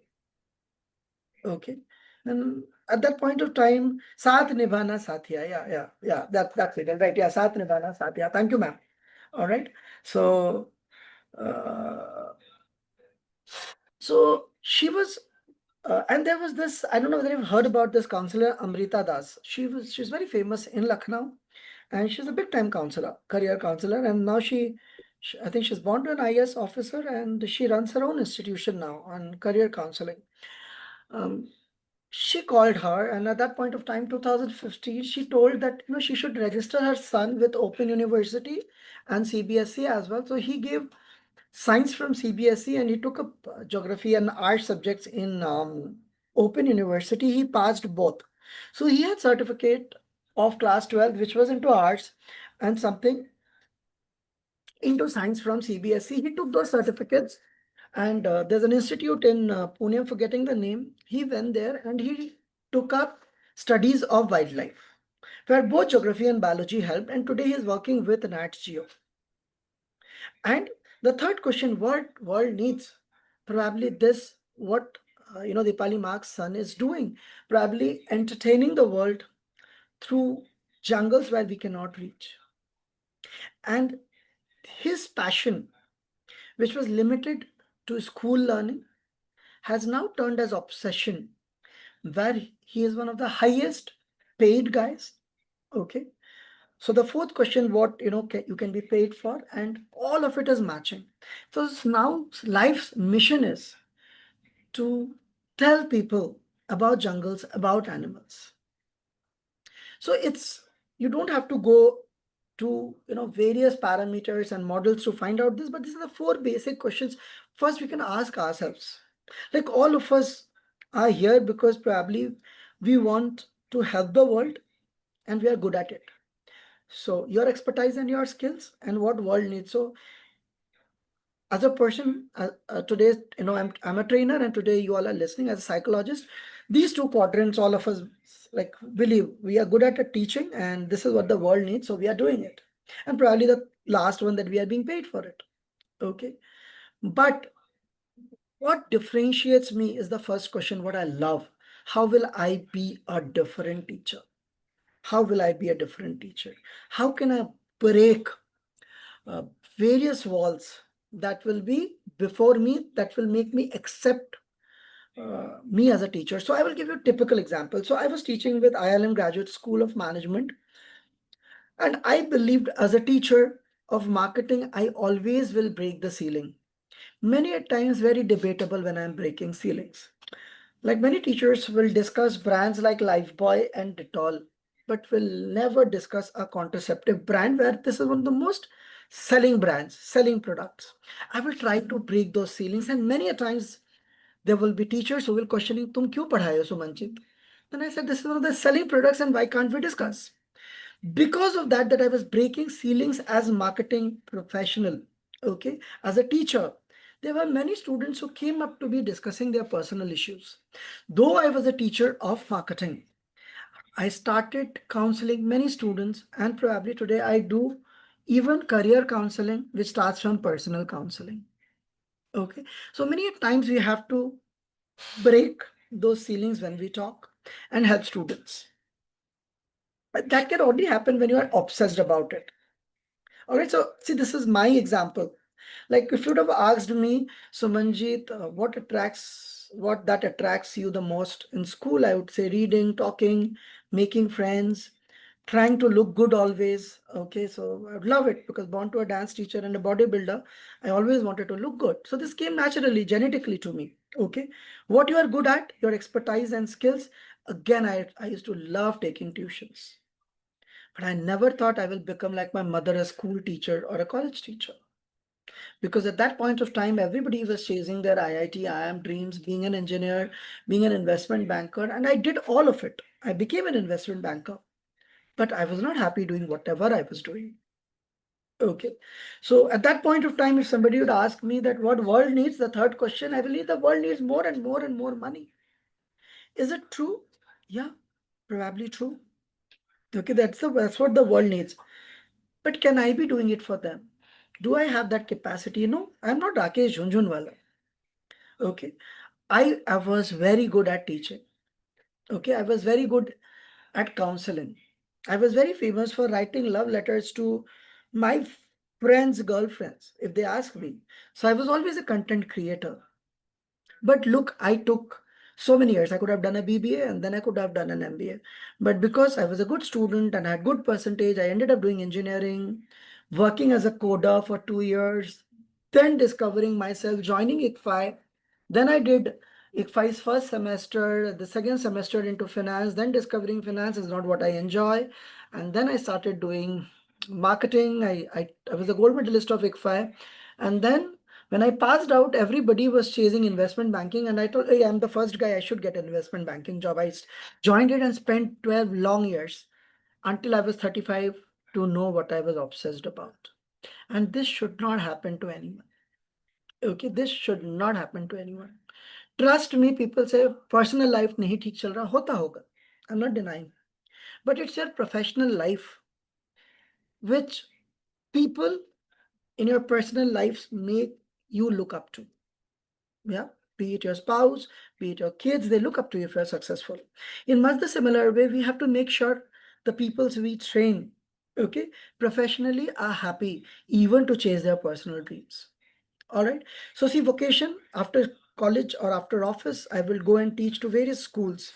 Okay. And at that point of time, Saath Nibhana Sathiya. Yeah. That's it. Right. Yeah. Saath Nibhana Sathiya. Thank you, ma'am. All right. So, she was, and there was this, I don't know whether you've heard about this counselor, Amrita Das. She's very famous in Lucknow, and she's a big time counselor, career counselor. And now I think she's born to an IAS officer, and she runs her own institution now on career counseling. She called her, and at that point of time, 2015, she told that she should register her son with Open University and CBSE as well. So he gave science from CBSE and he took up geography and art subjects in Open University. He passed both. So he had certificate of class 12, which was into arts, and something into science from CBSE. He took those certificates, and there's an institute in Pune, I'm forgetting the name. He went there and he took up studies of wildlife, where both geography and biology helped. And today he's working with Nat Geo. And the third question, what world needs? Probably this, what Dipali Mark's son is doing, probably entertaining the world through jungles where we cannot reach. And his passion, which was limited to school learning, has now turned as obsession, where he is one of the highest paid guys. Okay. So the fourth question, what you can be paid for, and all of it is matching. So now life's mission is to tell people about jungles, about animals. So you don't have to go to various parameters and models to find out this, but these are the four basic questions. First, we can ask ourselves. Like, all of us are here because probably we want to help the world and we are good at it. So your expertise and your skills and what world needs. So as a person, today, I'm a trainer, and today you all are listening as a psychologist. These two quadrants, all of us believe we are good at teaching, and this is what the world needs, so we are doing it. And probably the last one, that we are being paid for it. Okay. But what differentiates me is the first question, what I love. How will I be a different teacher? How will I be a different teacher? How can I break various walls that will be before me, that will make me accept me as a teacher? So I will give you a typical example. So I was teaching with ILM Graduate School of Management, and I believed as a teacher of marketing, I always will break the ceiling. Many a times very debatable when I'm breaking ceilings. Like, many teachers will discuss brands like Lifebuoy and Dettol, but will never discuss a contraceptive brand where this is one of the most selling brands, selling products. I will try to break those ceilings, and many a times there will be teachers who will questioning, "Tum kyun padhaye ho, Sumanjit?" Then I said, this is one of the selling products, and why can't we discuss? Because of that I was breaking ceilings as a marketing professional. Okay, as a teacher, there were many students who came up to me discussing their personal issues. Though I was a teacher of marketing, I started counseling many students, and probably today I do even career counseling, which starts from personal counseling. Okay, so many times we have to break those ceilings when we talk and help students. But that can only happen when you are obsessed about it. All right, so see, this is my example. Like, if you would have asked me, Sumanjit, what that attracts you the most in school, I would say reading, talking, making friends, trying to look good always. Okay, so I would love it, because born to a dance teacher and a bodybuilder, I always wanted to look good. So this came naturally, genetically to me. Okay, what you are good at, your expertise and skills. Again, I used to love taking tuitions. But I never thought I will become like my mother, a school teacher or a college teacher. Because at that point of time, everybody was chasing their IIT, IIM dreams, being an engineer, being an investment banker. And I did all of it. I became an investment banker. But I was not happy doing whatever I was doing. Okay. So at that point of time, if somebody would ask me that what world needs, the third question, I believe the world needs more and more and more money. Is it true? Yeah, probably true. Okay, that's what the world needs. But can I be doing it for them? Do I have that capacity? No, I'm not Rakesh Jhunjhunwala. Okay. I was very good at teaching. Okay, I was very good at counseling. I was very famous for writing love letters to my friends' girlfriends, if they ask me. So I was always a content creator. But look, I took so many years. I could have done a BBA and then I could have done an MBA. But because I was a good student and had good percentage, I ended up doing engineering, working as a coder for 2 years, then discovering myself, joining ICFI. Then I did ICFI's first semester, the second semester into finance, then discovering finance is not what I enjoy. And then I started doing marketing. I was a gold medalist of ICFI. And then when I passed out, everybody was chasing investment banking, and I thought, hey, I'm the first guy, I should get an investment banking job. I joined it and spent 12 long years until I was 35 to know what I was obsessed about. And this should not happen to anyone. Okay, this should not happen to anyone. Trust me, people say personal life nahi theek chal raha, hota hoga. I'm not denying. But it's your professional life which people in your personal lives make you look up to. Yeah, be it your spouse, be it your kids, they look up to you if you're successful. In much the similar way, we have to make sure the peoples we train, okay, professionally are happy even to chase their personal dreams. All right. So see, vocation after college or after office, I will go and teach to various schools.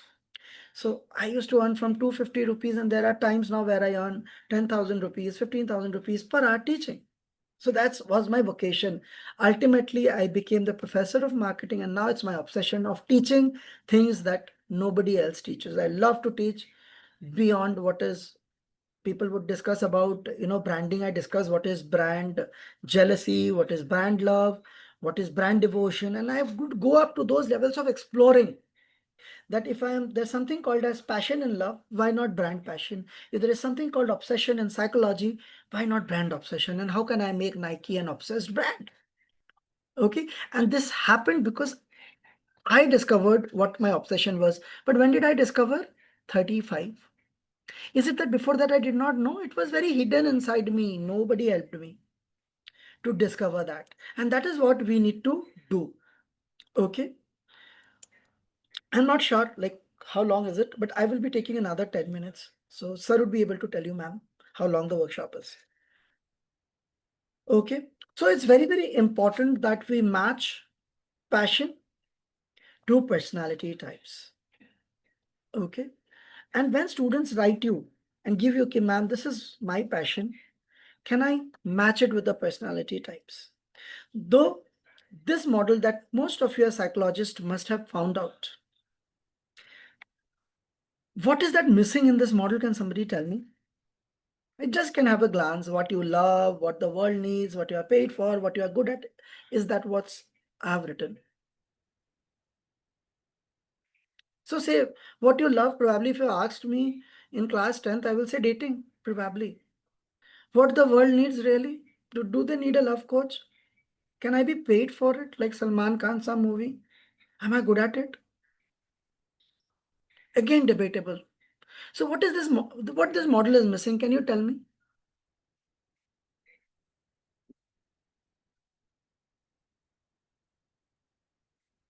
So I used to earn from 250 rupees, and there are times now where I earn 10,000 rupees, 15,000 rupees per hour teaching. So that was my vocation. Ultimately, I became the professor of marketing, and now it's my obsession of teaching things that nobody else teaches. I love to teach beyond what is people would discuss about, branding. I discuss what is brand jealousy, what is brand love, what is brand devotion. And I would go up to those levels of exploring that if there's something called as passion in love, why not brand passion? If there is something called obsession in psychology, why not brand obsession? And how can I make Nike an obsessed brand? Okay. And this happened because I discovered what my obsession was. But when did I discover? 35. Is it that before that I did not know? It was very hidden inside me. Nobody helped me to discover that. And that is what we need to do. Okay. I'm not sure like how long is it, but I will be taking another 10 minutes. So sir would be able to tell you, ma'am, how long the workshop is. Okay. So it's very, very important that we match passion to personality types. Okay. And when students write you and give you, okay, ma'am, this is my passion, can I match it with the personality types? Though this model that most of your psychologists must have found out. What is that missing in this model? Can somebody tell me? I just can have a glance what you love, what the world needs, what you are paid for, what you are good at. Is that what's I have written? So say what you love, probably if you asked me in class 10th, I will say dating, probably. What the world needs really? Do they need a love coach? Can I be paid for it? Like Salman Khan, some movie? Am I good at it? Again, debatable. So what is this? What this model is missing? Can you tell me?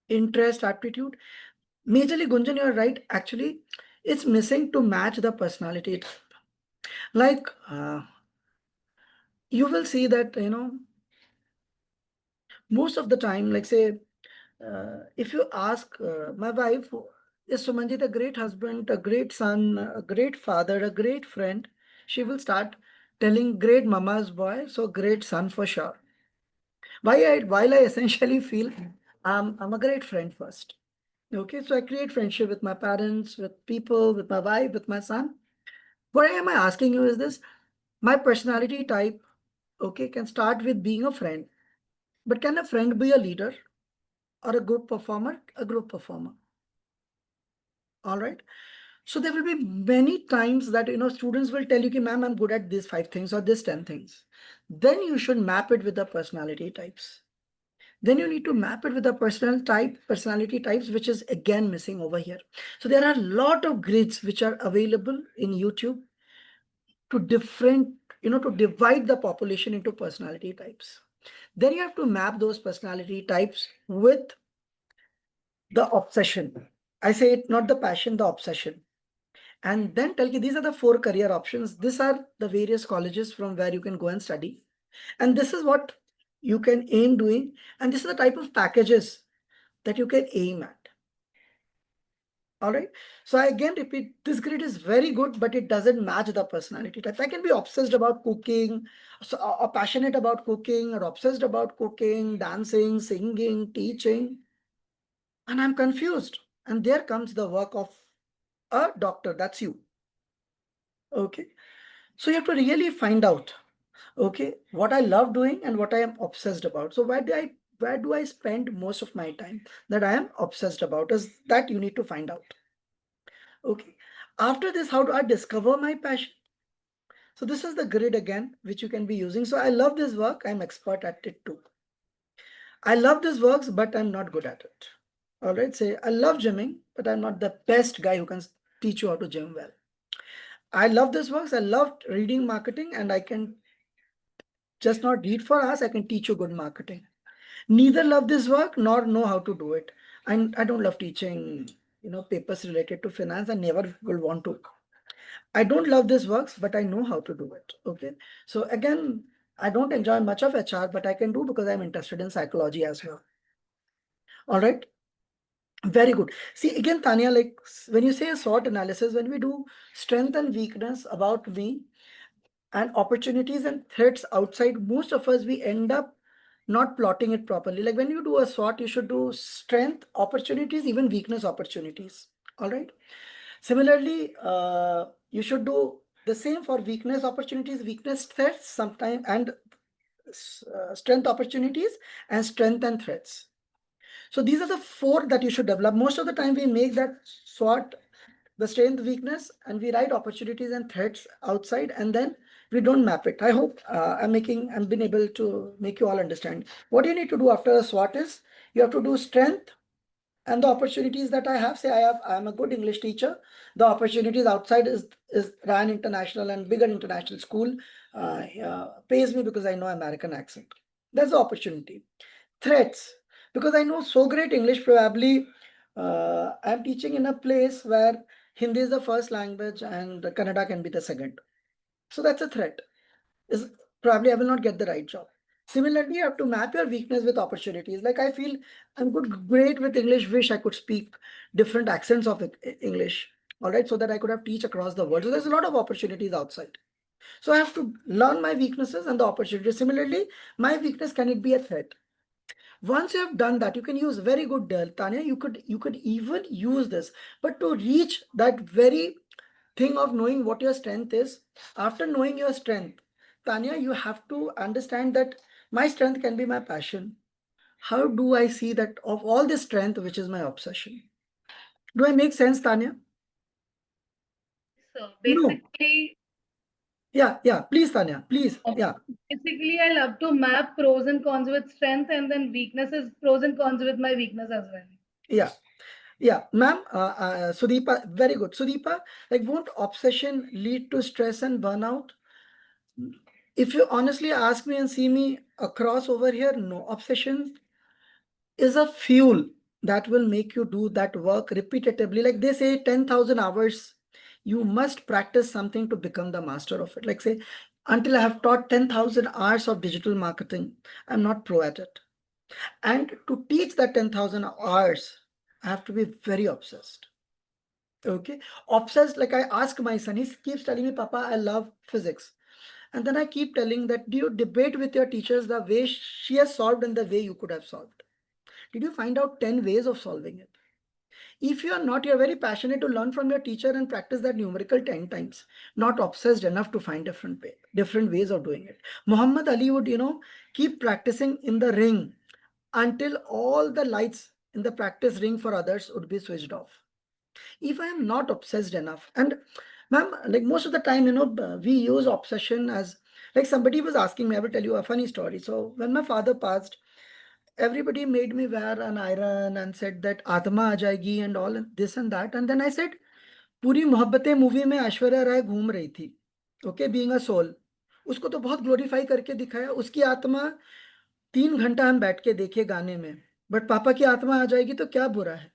Interest, aptitude. Majorly, Gunjan, you're right. Actually, it's missing to match the personality type. Like, you will see that, most of the time, like say, if you ask my wife, is Sumanjit a great husband, a great son, a great father, a great friend? She will start telling great mama's boy, so great son for sure. While I essentially feel I'm a great friend first. Okay, so I create friendship with my parents, with people, with my wife, with my son. What am I asking you is this: my personality type, okay, can start with being a friend, but can a friend be a leader or a good performer? A group performer. All right. So there will be many times that students will tell you, "Ki, ma'am, I'm good at these 5 things or these 10 things." Then you should map it with the personality types. Then you need to map it with the personality types, which is again missing over here. So there are a lot of grids which are available in YouTube to to divide the population into personality types. Then you have to map those personality types with the obsession. I say it, not the passion, the obsession. And then tell you these are the 4 career options. These are the various colleges from where you can go and study. And this is what you can aim doing. And this is the type of packages that you can aim at. All right. So I again repeat, this grid is very good, but it doesn't match the personality type. I can be obsessed about cooking, or passionate about cooking, or obsessed about cooking, dancing, singing, teaching. And I'm confused. And there comes the work of a doctor. That's you. Okay. So you have to really find out, okay, what I love doing and what I am obsessed about. So where do I spend most of my time that I am obsessed about? Is that you need to find out. Okay. After this, how do I discover my passion? So this is the grid again, which you can be using. So I love this work. I'm expert at it too. I love this works, but I'm not good at it. All right. Say I love gymming, but I'm not the best guy who can teach you how to gym well. I love this works. I loved reading marketing, and I can just not read for us. I can teach you good marketing. Neither love this work nor know how to do it. And I don't love teaching, papers related to finance. I never will want to. I don't love this works, but I know how to do it. Okay. So again, I don't enjoy much of HR, but I can do because I'm interested in psychology as well. All right. Very good. See, again, Tanya, like when you say a SWOT analysis, when we do strength and weakness about me and opportunities and threats outside, most of us, we end up not plotting it properly. Like when you do a SWOT, you should do strength, opportunities, even weakness opportunities. All right. Similarly, you should do the same for weakness opportunities, weakness threats sometime, and strength opportunities and strength and threats. So these are the 4 that you should develop. Most of the time we make that SWOT, the strength, weakness, and we write opportunities and threats outside, and then we don't map it. I hope I'm been able to make you all understand. What you need to do after a SWOT is you have to do strength and the opportunities that I have. Say I'm a good English teacher. The opportunities outside is RAN International and bigger international school pays me because I know American accent. That's the opportunity. Threats, because I know so great English, probably I'm teaching in a place where Hindi is the first language and Kannada can be the second. So that's a threat. Is probably I will not get the right job. Similarly, you have to map your weakness with opportunities. Like I feel I'm great with English, wish I could speak different accents of English. All right, so that I could have teach across the world. So there's a lot of opportunities outside. So I have to learn my weaknesses and the opportunities. Similarly, my weakness, can it be a threat? Once you have done that, you can use very good, Tanya. You could even use this, but to reach that very thing of knowing what your strength is, after knowing your strength, Tanya, you have to understand that my strength can be my passion. How do I see that of all this strength, which is my obsession? Do I make sense, Tanya? So basically, yeah, please, Tanya, please. Yeah. Basically, I love to map pros and cons with strength, and then weaknesses, pros and cons with my weakness as well. Yeah, ma'am, Sudeepa, very good. Sudeepa, like won't obsession lead to stress and burnout? If you honestly ask me and see me across over here, no. Obsession is a fuel that will make you do that work repetitively. Like they say 10,000 hours, you must practice something to become the master of it. Like say, until I have taught 10,000 hours of digital marketing, I'm not pro at it. And to teach that 10,000 hours, I have to be very obsessed. Okay. Obsessed, like I ask my son, he keeps telling me, Papa, I love physics. And then I keep telling that, do you debate with your teachers the way she has solved and the way you could have solved? Did you find out 10 ways of solving it? If you are not, you're very passionate to learn from your teacher and practice that numerical 10 times, not obsessed enough to find different ways of doing it. Muhammad Ali would, keep practicing in the ring until all the lights in the practice ring for others would be switched off. If I am not obsessed enough, and ma'am, like most of the time, we use obsession as, like somebody was asking me, I will tell you a funny story. So when my father passed, everybody made me wear an iron and said that Atma aa jayegi and all this and that. And then I said, Puri Mohabbatein movie mein Aishwarya Rai घूम रही थी, okay, being a soul. उसको तो बहुत glorify करके दिखाया, उसकी आत्मा 3 घंटा हम बैठ के देखे गाने में, बट पापा की आत्मा आ जाएगी तो क्या बुरा है?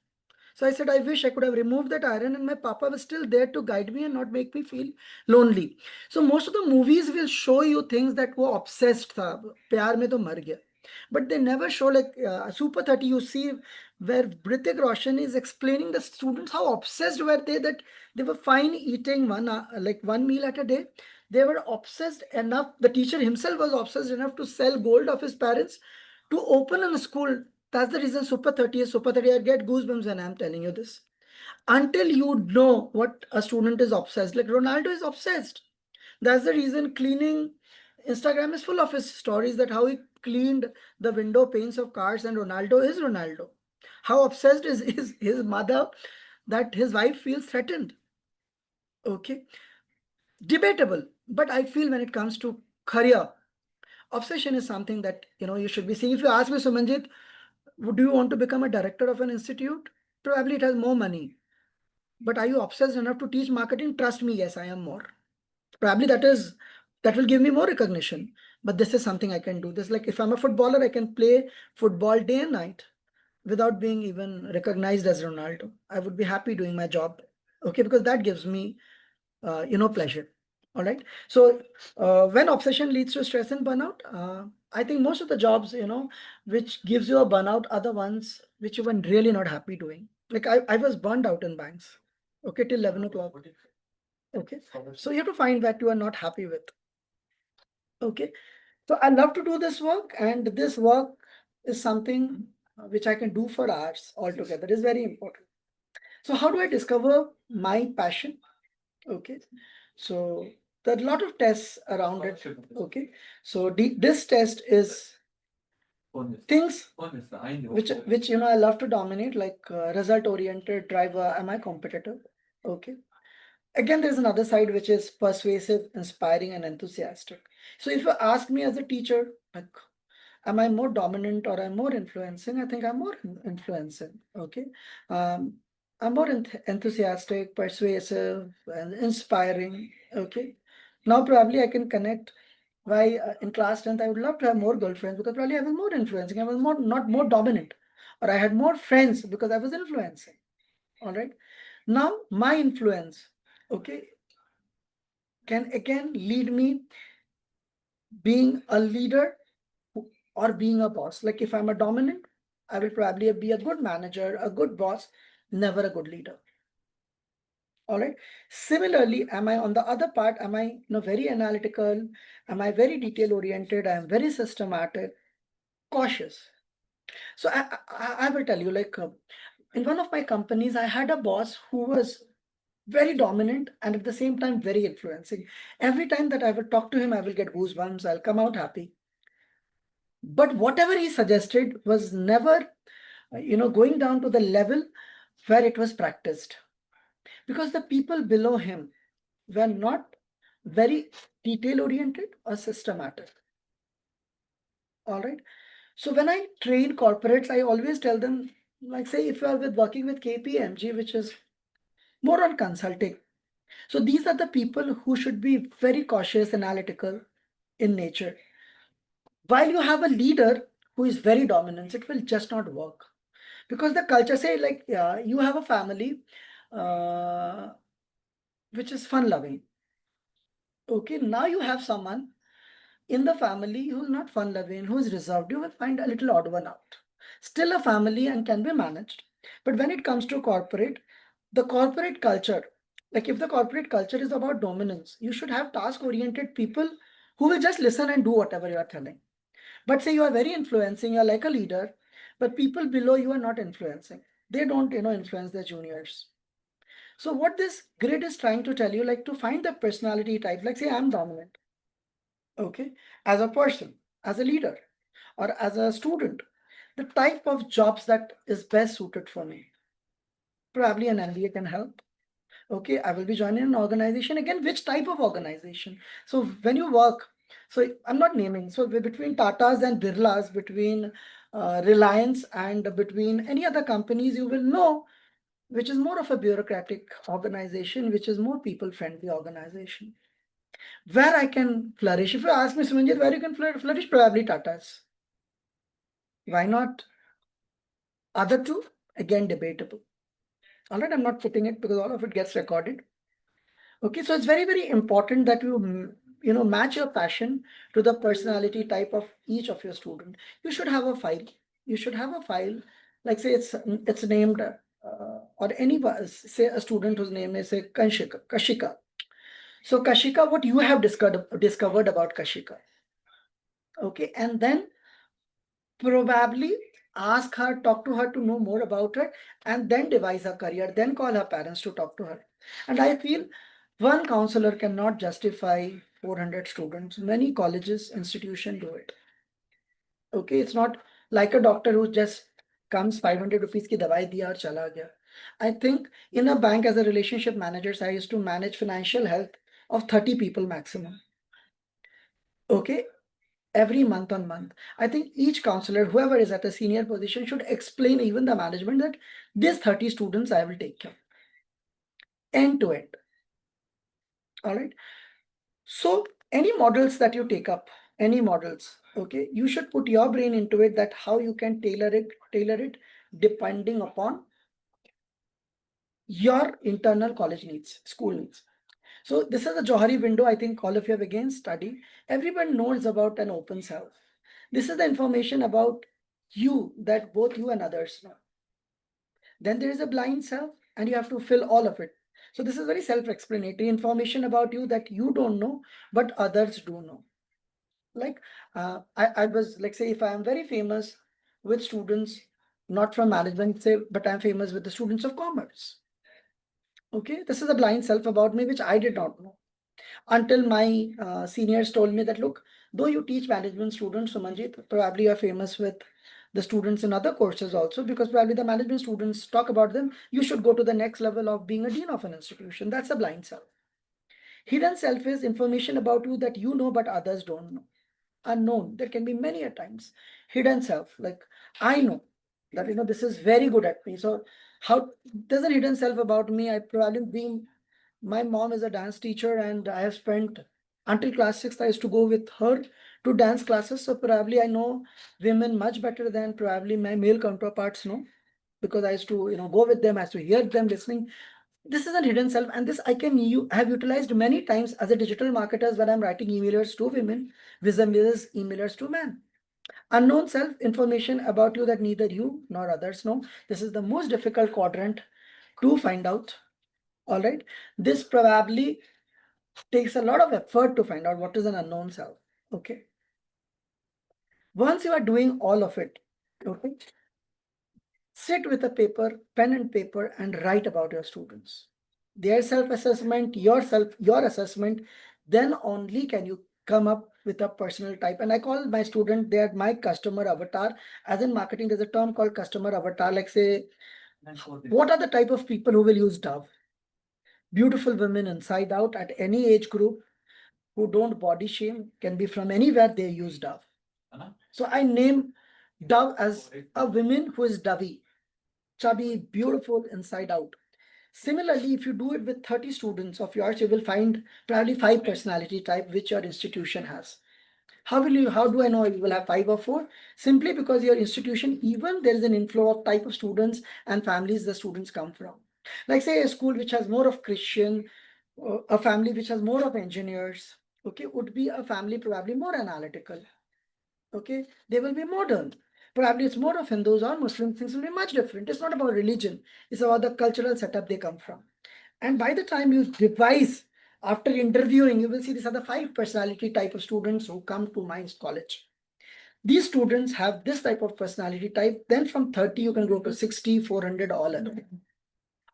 So I said, I wish I could have removed that iron and my papa was still there to guide me and not make me feel lonely. So most of the movies will show you things that were obsessed tha, pyar mein to mar gaya. But they never show like Super 30, you see where Hrithik Roshan is explaining the students how obsessed were they that they were fine eating one meal at a day. They were obsessed enough, the teacher himself was obsessed enough to sell gold of his parents to open a school. That's the reason Super 30 is Super 30. I get goosebumps when I'm telling you this. Until you know what a student is obsessed, like Ronaldo is obsessed. That's the reason cleaning Instagram is full of his stories that how he cleaned the window panes of cars, and Ronaldo is Ronaldo. How obsessed is his mother that his wife feels threatened. Okay. Debatable, but I feel when it comes to career, obsession is something that you should be seeing. If you ask me, Sumanjit, do you want to become a director of an institute? Probably it has more money. But are you obsessed enough to teach marketing? Trust me, yes, I am more. Probably that will give me more recognition. But this is something I can do. This, like if I'm a footballer, I can play football day and night without being even recognized as Ronaldo. I would be happy doing my job. Okay, because that gives me pleasure. All right. So when obsession leads to stress and burnout, I think most of the jobs, which gives you a burnout are the ones which you were really not happy doing. Like I was burned out in banks. Okay, till 11 o'clock. Okay. So you have to find that you are not happy with. Okay. So I love to do this work, and this work is something which I can do for hours altogether. It is very important. So how do I discover my passion? Okay. So there are a lot of tests around it. Okay. So this test is things which I love to dominate, like result oriented, driver, am I competitive? Okay. Again, there's another side which is persuasive, inspiring, and enthusiastic. So if you ask me as a teacher, like, am I more dominant or I'm more influencing? I think I'm more influencing. Okay. I'm more enthusiastic, persuasive, and inspiring. Okay. Now probably I can connect why in class 10th I would love to have more girlfriends, because probably I was more influencing. I was not more dominant, or I had more friends because I was influencing. All right. Now my influence, okay, can again lead me being a leader or being a boss. Like if I'm a dominant, I will probably be a good manager, a good boss, never a good leader. All right. Similarly, am I on the other part? Am I very analytical? Am I very detail oriented? I am very systematic, cautious. So I will tell you, like in one of my companies, I had a boss who was very dominant and at the same time very influencing. Every time that I will talk to him, I will get goosebumps. I'll come out happy. But whatever he suggested was never, going down to the level where it was practiced. Because the people below him were not very detail-oriented or systematic. All right. So when I train corporates, I always tell them, like say, if you are working with KPMG, which is more on consulting. So these are the people who should be very cautious, analytical in nature. While you have a leader who is very dominant, it will just not work. Because the culture, say like, you have a family which is fun-loving. Okay, now you have someone in the family who is not fun-loving, who is reserved. You will find a little odd one out. Still a family and can be managed. But when it comes to corporate, the corporate culture, like if the corporate culture is about dominance, you should have task-oriented people who will just listen and do whatever you are telling. But say you are very influencing, you are like a leader, but people below you are not influencing. They don't, influence their juniors. So what this grid is trying to tell you, like to find the personality type, like say I'm dominant, okay, as a person, as a leader, or as a student, the type of jobs that is best suited for me. Probably an MBA can help. Okay, I will be joining an organization. Again, which type of organization? So when you work, so I'm not naming, so between Tatas and Birlas, between Reliance and between any other companies, you will know which is more of a bureaucratic organization, which is more people-friendly organization. Where I can flourish. If you ask me, Sumanjit, where you can flourish, probably Tatas. Why not? Other two, again, debatable. All right, I'm not putting it because all of it gets recorded. Okay, so it's very, very important that you match your passion to the personality type of each of your student. You should have a file. You should have a file, like say it's named or any say a student whose name is say Kashika. So Kashika, what you have discovered about Kashika. Okay, and then probably ask her, talk to her to know more about her, and then devise her career, then call her parents to talk to her. And I feel one counselor cannot justify 400 students. Many colleges, institutions do it. Okay, it's not like a doctor who just comes 500 rupees ki dawai diya aur chala gaya. I think in a bank as a relationship manager, I used to manage financial health of 30 people maximum. Okay, every month on month. I think each counselor, whoever is at a senior position, should explain even the management that these 30 students I will take care end to end. All right. So any models that you take up, any models, okay, you should put your brain into it, that how you can tailor it depending upon your internal college needs, school needs. So this is a Johari window. I think all of you have again studied. Everyone knows about an open self. This is the information about you that both you and others know. Then there is a blind self, and you have to fill all of it. So this is very self-explanatory information about you that you don't know, but others do know. Like I was like, say, if I am very famous with students, not from management, say, but I'm famous with the students of commerce. Okay, this is a blind self about me, which I did not know. Until my seniors told me that, look, though you teach management students, Sumanjit, probably you're famous with the students in other courses also, because probably the management students talk about them. You should go to the next level of being a dean of an institution. That's a blind self. Hidden self is information about you that you know, but others don't know. Unknown, there can be many a times. Hidden self, like I know that, this is very good at me. So how there's a hidden self about me. I probably being, my mom is a dance teacher, and I have spent until class 6th, I used to go with her to dance classes. So probably I know women much better than probably my male counterparts know, because I used to, go with them, I used to hear them listening. This is a hidden self, and this I have utilized many times as a digital marketer when I'm writing emailers to women vis-a-vis emailers to men. Unknown self, information about you that neither you nor others know. This is the most difficult quadrant to find out. All right, this probably takes a lot of effort to find out what is an unknown self. Okay, once you are doing all of it, okay, sit with a paper, pen and paper, and write about your students, their self-assessment, your assessment. Then only can you come up with a personal type. And I call my student, they are my customer avatar. As in marketing, there's a term called customer avatar. Like, say, what are the type of people who will use Dove? Beautiful women inside out at any age group, who don't body shame, can be from anywhere, they use Dove. So I name Dove as a woman who is dovey, chubby, beautiful inside out. Similarly, if you do it with 30 students of yours, you will find probably 5 personality type which your institution has. How do I know you will have 5 or 4? Simply because your institution, even there is an inflow of type of students and families the students come from. Like, say, a school which has more of Christian, a family which has more of engineers, okay, would be a family probably more analytical. Okay, they will be modern. Probably it's more of Hindus or Muslims, things will be much different. It's not about religion, it's about the cultural setup they come from. And by the time you devise, after interviewing, you will see these are the 5 personality type of students who come to my college. These students have this type of personality type. Then from 30, you can go to 60, 400, all other.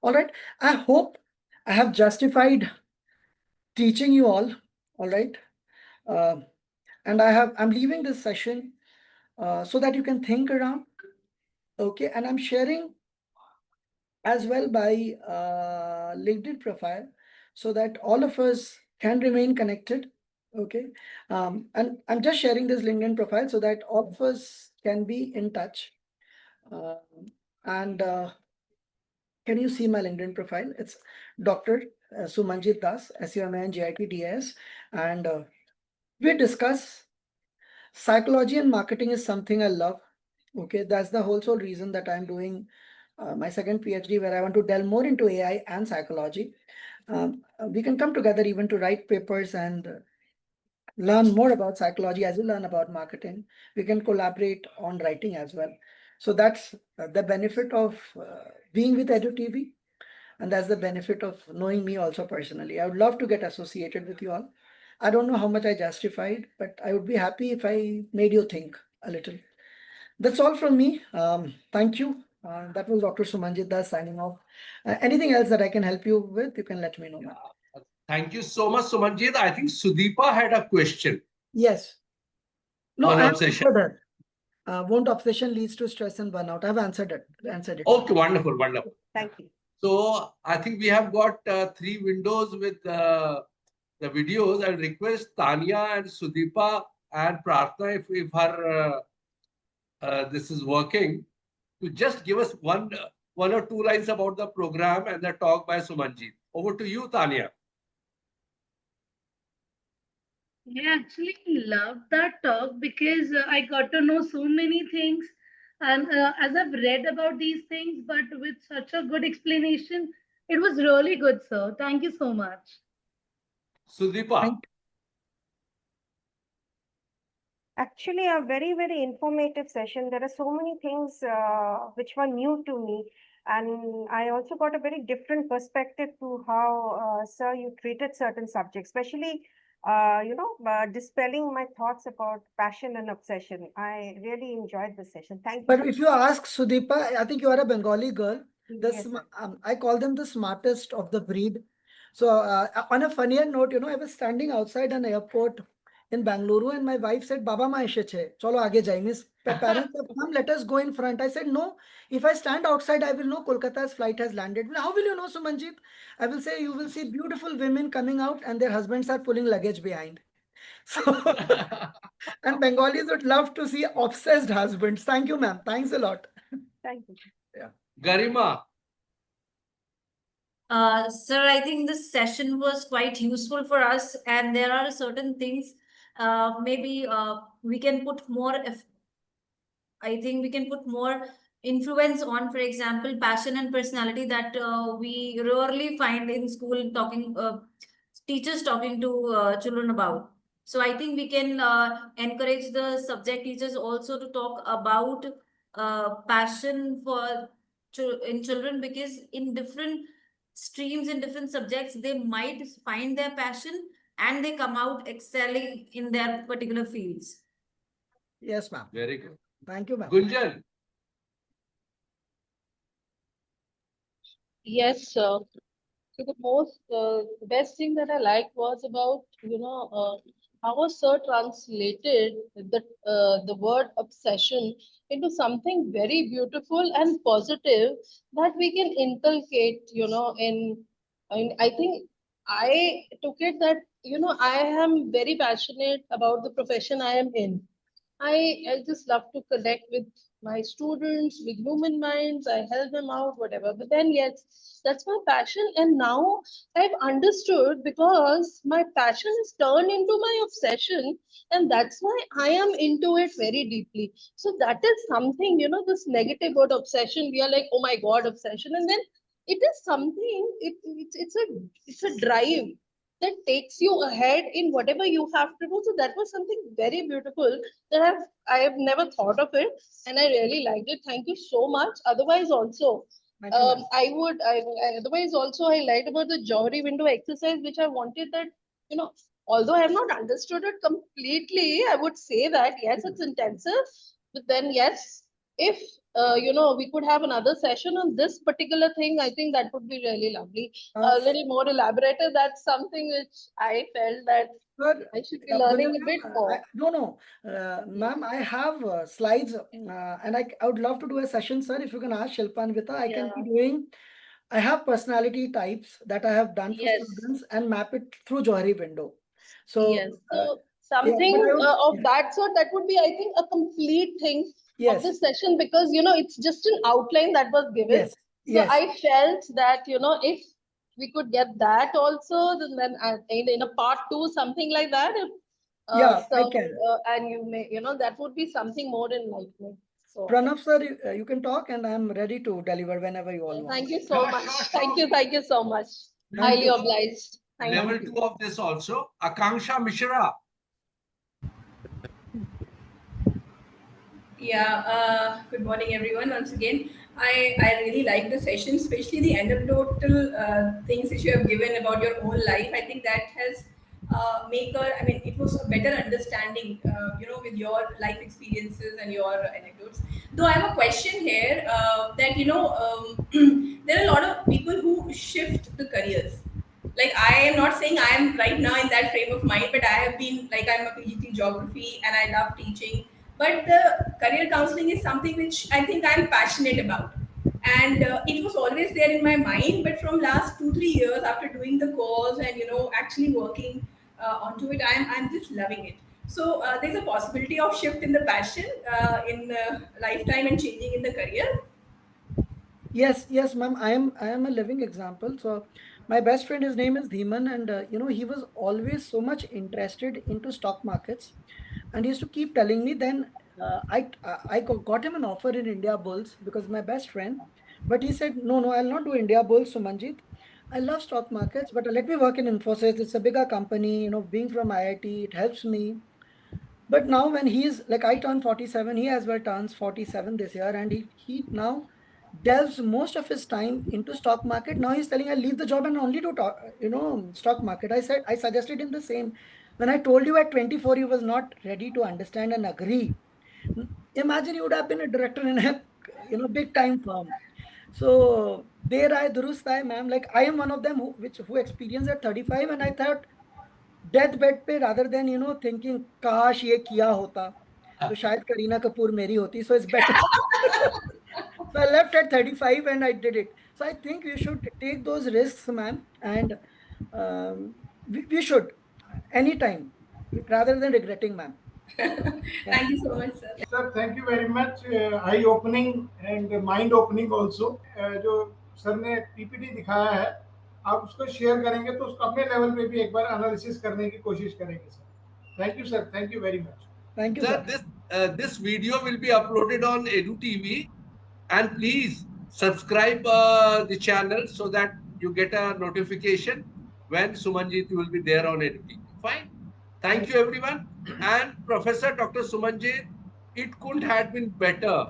All right. I hope I have justified teaching you all. All right. And I'm leaving this session so that you can think around. Okay. And I'm sharing as well by LinkedIn profile, so that all of us can remain connected. Okay. And I'm just sharing this LinkedIn profile so that all of us can be in touch. And can you see my LinkedIn profile? It's Dr. Sumanjit Das, SUMANJIT and we discuss psychology and marketing is something I love. Okay, that's the whole sole reason that I'm doing my second PhD, where I want to delve more into AI and psychology. We can come together even to write papers and learn more about psychology as we learn about marketing. We can collaborate on writing as well. So that's the benefit of being with EDU TV. And that's the benefit of knowing me also personally. I would love to get associated with you all. I don't know how much I justified, but I would be happy if I made you think a little. That's all from me. Thank you. That was Dr. Sumanjit Das signing off. Anything else that I can help you with, you can let me know. Thank you so much, Sumanjit. I think Sudeepa had a question. Yes. No, On I have obsession. answered it. Won't obsession leads to stress and burnout? I've answered it. Okay, wonderful, wonderful. Thank you. So I think we have got 3 windows with the videos. I request Tanya and Sudeepa and Prarthana, if her this is working, to just give us one or two lines about the program and the talk by Sumanjit. Over to you, Tanya. I actually loved that talk because I got to know so many things. And as I've read about these things, but with such a good explanation, it was really good, sir. Thank you so much. Sudeepa. Actually, a very, very informative session. There are so many things which were new to me. And I also got a very different perspective to how, sir, you treated certain subjects, especially, dispelling my thoughts about passion and obsession. I really enjoyed the session. Thank you. But if you ask Sudeepa, I think you are a Bengali girl. Yes, I call them the smartest of the breed. So on a funnier note, I was standing outside an airport in Bangalore and my wife said, Baba ma esheche, chalo aage jai. Means parents have come, let us go in front. I said, no, if I stand outside, I will know Kolkata's flight has landed. How will you know, Sumanjit? I will say, you will see beautiful women coming out and their husbands are pulling luggage behind. So, and Bengalis would love to see obsessed husbands. Thank you, ma'am. Thanks a lot. Thank you. Yeah. Garima. Sir, I think this session was quite useful for us, and there are certain things maybe we can put more. I think we can put more influence on, for example, passion and personality that we rarely find in school talking, teachers talking to children about. So I think we can encourage the subject teachers also to talk about passion for in children, because in different streams, in different subjects, they might find their passion and they come out excelling in their particular fields. Yes, ma'am. Very good. Thank you, ma'am. Gunjan. Yes, sir. So the best thing that I liked was about, how sir translated the word obsession into something very beautiful and positive that we can inculcate, I think I took it that, I am very passionate about the profession I am in. I just love to connect with my students, with human minds. I help them out, whatever. But then, yes, that's my passion. And now I've understood, because my passion is turned into my obsession. And that's why I am into it very deeply. So that is something, this negative word obsession, we are like, oh my God, obsession. And then it is something, it's a drive that takes you ahead in whatever you have to do. So that was something very beautiful that I have never thought of it, and I really liked it. Thank you so much. Otherwise, also, otherwise also I liked about the Johari window exercise, which I wanted that, although I have not understood it completely, I would say that yes, it's intensive, but then yes, if we could have another session on this particular thing, I think that would be really lovely. A little more elaborated. That's something which I felt that I should be learning a bit more. No, ma'am, I have slides and I would love to do a session, sir. If you can ask Shilpa and Vita, I can be doing. I have personality types that I have done for students and map it through Johari window. So, yes, so something of that sort, that would be, I think, a complete thing of this session, because it's just an outline that was given. So I felt that if we could get that also, then in a part 2, something like that. I can. And you may, that would be something more enlightening. So Pranav sir, you can talk and I'm ready to deliver whenever you all want. thank you so much. Thank you so much. Highly obliged. Level 2 of this also. Akanksha Mishra. Yeah, good morning everyone once again. I really like the session, especially the anecdotal things that you have given about your own life. I think that has it was a better understanding, with your life experiences and your anecdotes. Though I have a question here that, there are a lot of people who shift the careers. Like, I am not saying I am right now in that frame of mind, but I have been, like, I'm a PGT geography and I love teaching. But the career counseling is something which I think I'm passionate about. And it was always there in my mind, but from last 2-3 years after doing the course and, actually working onto it, I'm just loving it. So there's a possibility of shift in the passion in lifetime and changing in the career. Yes, ma'am. I am a living example. So my best friend, his name is Dhiman, and he was always so much interested into stock markets, and he used to keep telling me. Then I got him an offer in India Bulls because my best friend, but he said no, I'll not do India Bulls, Sumanjit. I love stock markets, but let me work in Infosys. It's a bigger company. Being from IIT, it helps me. But now when he's like, I turned 47, he as well turns 47 this year, and he now delves most of his time into stock market. Now he's telling I leave the job and only do talk, stock market. I suggested him the same. When I told you at 24 he was not ready to understand and agree. Imagine you would have been a director in a big time firm. So there I durust hai, ma'am. Like, I am one of them who experienced at 35, and I thought deathbed पे rather than thinking काश ये किया होता तो शायद करीना कपूर मेरी होती, so it's better. So I left at 35 and I did it. So I think we should take those risks, ma'am, and we should anytime rather than regretting, ma'am. Thank you so much, sir. Sir, thank you very much. Eye-opening and mind-opening also. जो sir ने PPT दिखाया है, आप उसको share करेंगे तो उसको अपने लेवल पे भी एक बार एनालिसिस करने की कोशिश करेंगे sir. Thank you, sir. Thank you very much. Thank you, sir. This video will be uploaded on EDU TV, and please subscribe the channel so that you get a notification when Sumanjit will be there on EDU TV. Fine. Thank you, everyone. And Professor Dr. Sumanjit, it couldn't have been better.